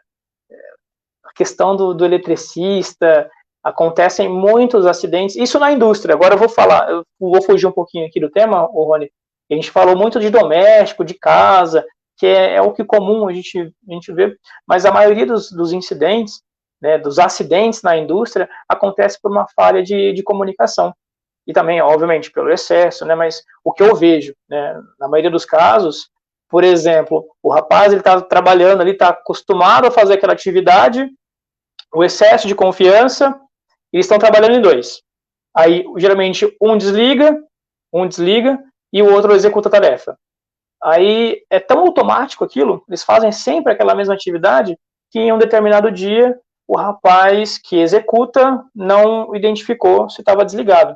A questão do eletricista, acontecem muitos acidentes, isso na indústria. Agora eu vou fugir um pouquinho aqui do tema, Rony. A gente falou muito de doméstico, de casa, que é o que comum a gente vê, mas a maioria dos incidentes, né, dos acidentes na indústria, acontece por uma falha de comunicação. E também, obviamente, pelo excesso, né, mas o que eu vejo, né, na maioria dos casos, por exemplo, o rapaz está trabalhando ali, está acostumado a fazer aquela atividade, o excesso de confiança, eles estão trabalhando em dois. Aí, geralmente, um desliga e o outro executa a tarefa. Aí, é tão automático aquilo, eles fazem sempre aquela mesma atividade, que em um determinado dia, o rapaz que executa não identificou se estava desligado.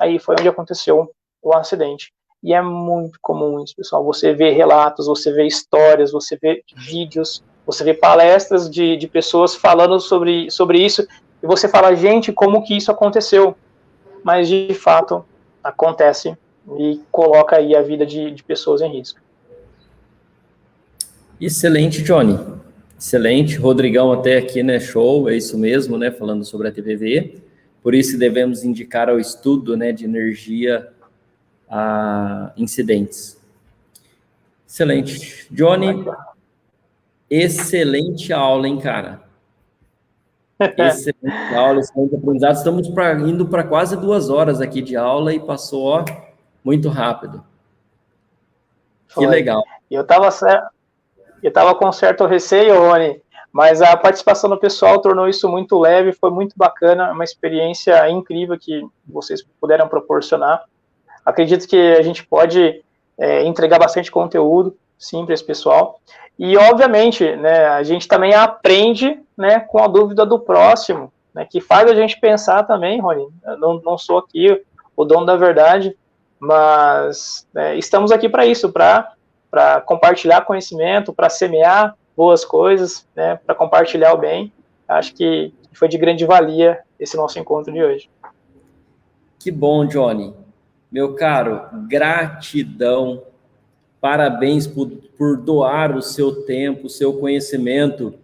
Aí foi onde aconteceu o acidente. E é muito comum isso, pessoal. Você vê relatos, você vê histórias, você vê vídeos, você vê palestras de pessoas falando sobre isso, e você fala, gente, como que isso aconteceu? Mas, de fato, acontece e coloca aí a vida de pessoas em risco. Excelente, Johnny. Excelente. Rodrigão até aqui, né? Show, é isso mesmo, né? Falando sobre a TVV. Por isso devemos indicar ao estudo, né, de energia a incidentes. Excelente. Johnny, excelente aula, hein, cara? Excelente aula, excelente aprendizado. Estamos indo para quase 2 horas aqui de aula e passou, ó, muito rápido. Foi. Que legal. Eu estava com certo receio, Rony, mas a participação do pessoal tornou isso muito leve, foi muito bacana, uma experiência incrível que vocês puderam proporcionar. Acredito que a gente pode entregar bastante conteúdo, sim, para esse pessoal. E, obviamente, né, a gente também aprende, né, com a dúvida do próximo, né, que faz a gente pensar também, Rony. Eu não sou aqui o dono da verdade, mas estamos aqui para isso, para compartilhar conhecimento, para semear boas coisas, né, para compartilhar o bem. Acho que foi de grande valia esse nosso encontro de hoje. Que bom, Johnny. Meu caro, gratidão, parabéns por doar o seu tempo, o seu conhecimento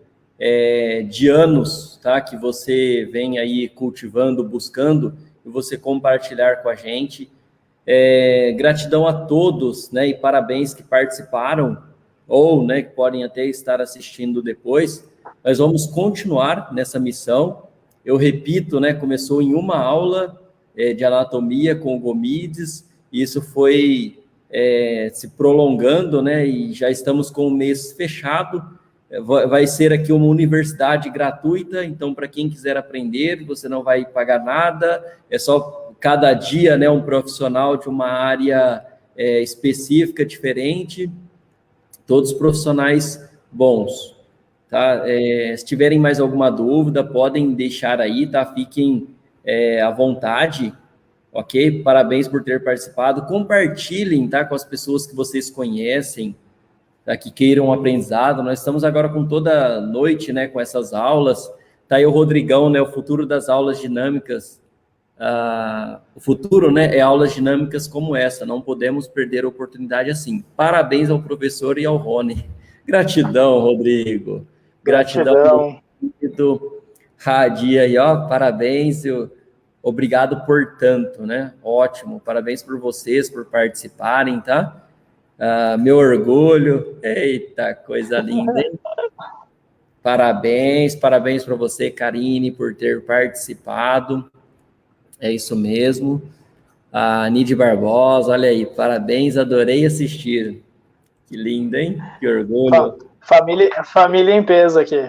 de anos, tá? Que você vem aí cultivando, buscando, e você compartilhar com a gente. Gratidão a todos, né? E parabéns que participaram, ou, né, que podem até estar assistindo depois. Nós vamos continuar nessa missão. Eu repito, né? Começou em uma aula de anatomia com o Gomides, e isso foi se prolongando, né? E já estamos com o mês fechado. Vai ser aqui uma universidade gratuita, então para quem quiser aprender, você não vai pagar nada, é só cada dia, né, um profissional de uma área específica, diferente, todos profissionais bons, tá? Se tiverem mais alguma dúvida, podem deixar aí, tá? Fiquem à vontade, ok? Parabéns por ter participado. Compartilhem, tá? Com as pessoas que vocês conhecem, tá? Que queiram um aprendizado. Nós estamos agora com toda noite, né? Com essas aulas. Tá aí o Rodrigão, né? O futuro das aulas dinâmicas. O futuro, né? É aulas dinâmicas como essa. Não podemos perder a oportunidade assim. Parabéns ao professor e ao Rony. Gratidão, Rodrigo. Gratidão. Radia aí, ó. Parabéns. Obrigado por tanto, né? Ótimo. Parabéns por vocês, por participarem, tá? Meu orgulho. Eita, coisa linda, hein? Parabéns para você, Karine, por ter participado. É isso mesmo. A Nide Barbosa, olha aí, parabéns, adorei assistir. Que lindo, hein? Que orgulho. Família em peso aqui.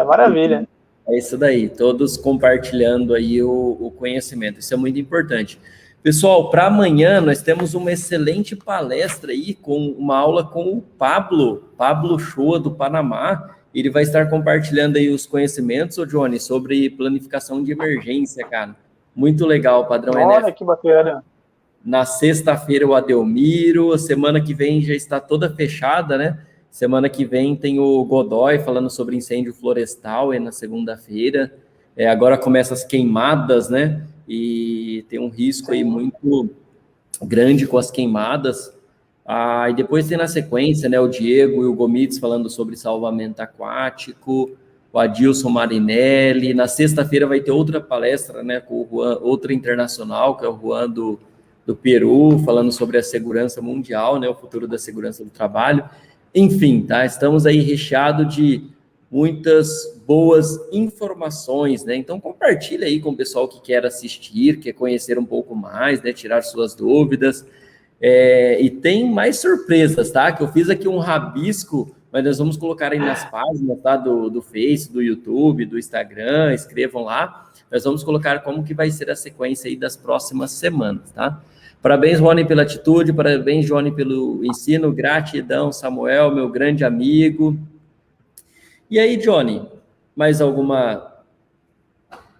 Maravilha. É isso daí, todos compartilhando aí o conhecimento, isso é muito importante. Pessoal, para amanhã nós temos uma excelente palestra aí, com uma aula com o Pablo Shoa, do Panamá. Ele vai estar compartilhando aí os conhecimentos, Johnny, sobre planificação de emergência, cara. Muito legal, padrão Olha, NF. Olha, que bacana. Na sexta-feira o Adelmiro, a semana que vem já está toda fechada, né? Semana que vem tem o Godoy falando sobre incêndio florestal, na segunda-feira. Agora começam as queimadas, né? E tem um risco aí muito grande com as queimadas. E depois tem na sequência, né, o Diego e o Gomitz falando sobre salvamento aquático, o Adilson Marinelli. Na sexta-feira vai ter outra palestra, né, com o Juan, outra internacional, que é o Juan do Peru, falando sobre a segurança mundial, né, o futuro da segurança do trabalho. Enfim, tá? Estamos aí recheados de muitas boas informações, né? Então compartilha aí com o pessoal que quer assistir, quer conhecer um pouco mais, né? Tirar suas dúvidas. E tem mais surpresas, tá? Que eu fiz aqui um rabisco, mas nós vamos colocar aí nas páginas, tá? Do Face, do YouTube, do Instagram, escrevam lá. Nós vamos colocar como que vai ser a sequência aí das próximas semanas, tá? Parabéns, Rony, pela atitude, parabéns, Johnny, pelo ensino, gratidão, Samuel, meu grande amigo. E aí, Johnny, mais alguma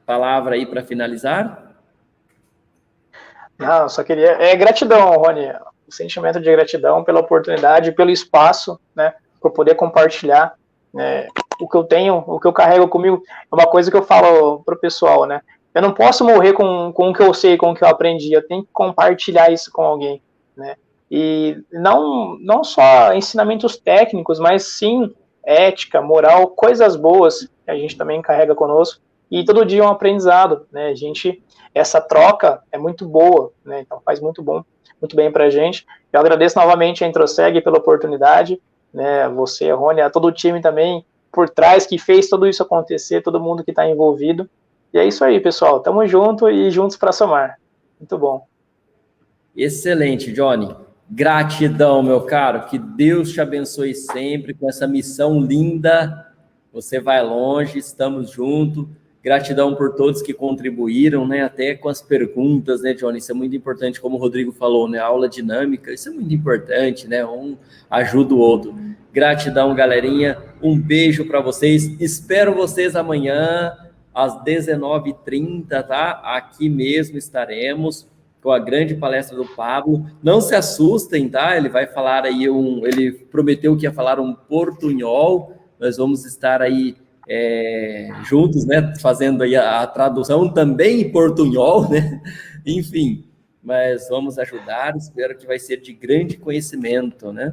palavra aí para finalizar? Não, só queria... gratidão, Rony, o sentimento de gratidão pela oportunidade, pelo espaço, né, por poder compartilhar, né, o que eu tenho, o que eu carrego comigo. É uma coisa que eu falo pro pessoal, né, eu não posso morrer com o que eu sei, com o que eu aprendi, eu tenho que compartilhar isso com alguém, né, e não só ensinamentos técnicos, mas sim ética, moral, coisas boas que a gente também carrega conosco, e todo dia é um aprendizado, né, essa troca é muito boa, né, então faz muito bem pra gente. Eu agradeço novamente a Introseg pela oportunidade, né, você, Rony, a todo o time também por trás que fez tudo isso acontecer, todo mundo que está envolvido. E é isso aí, pessoal. Tamo junto e juntos para somar. Muito bom. Excelente, Johnny. Gratidão, meu caro. Que Deus te abençoe sempre com essa missão linda. Você vai longe, estamos juntos. Gratidão por todos que contribuíram, né? Até com as perguntas, né, Johnny? Isso é muito importante, como o Rodrigo falou, né? Aula dinâmica, isso é muito importante, né? Um ajuda o outro. Gratidão, galerinha. Um beijo para vocês. Espero vocês amanhã às 19h30, tá? Aqui mesmo estaremos com a grande palestra do Pablo. Não se assustem, tá? Ele vai falar aí ele prometeu que ia falar um portunhol. Nós vamos estar aí juntos, né, fazendo aí a tradução também em portunhol, né, enfim, mas vamos ajudar, espero que vai ser de grande conhecimento, né.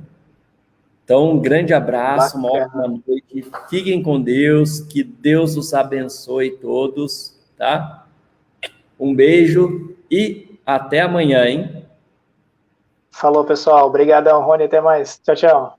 Então, um grande abraço, uma ótima noite, fiquem com Deus, que Deus os abençoe todos, tá? Um beijo e até amanhã, hein? Falou, pessoal. Obrigadão, Rony, até mais. Tchau, tchau.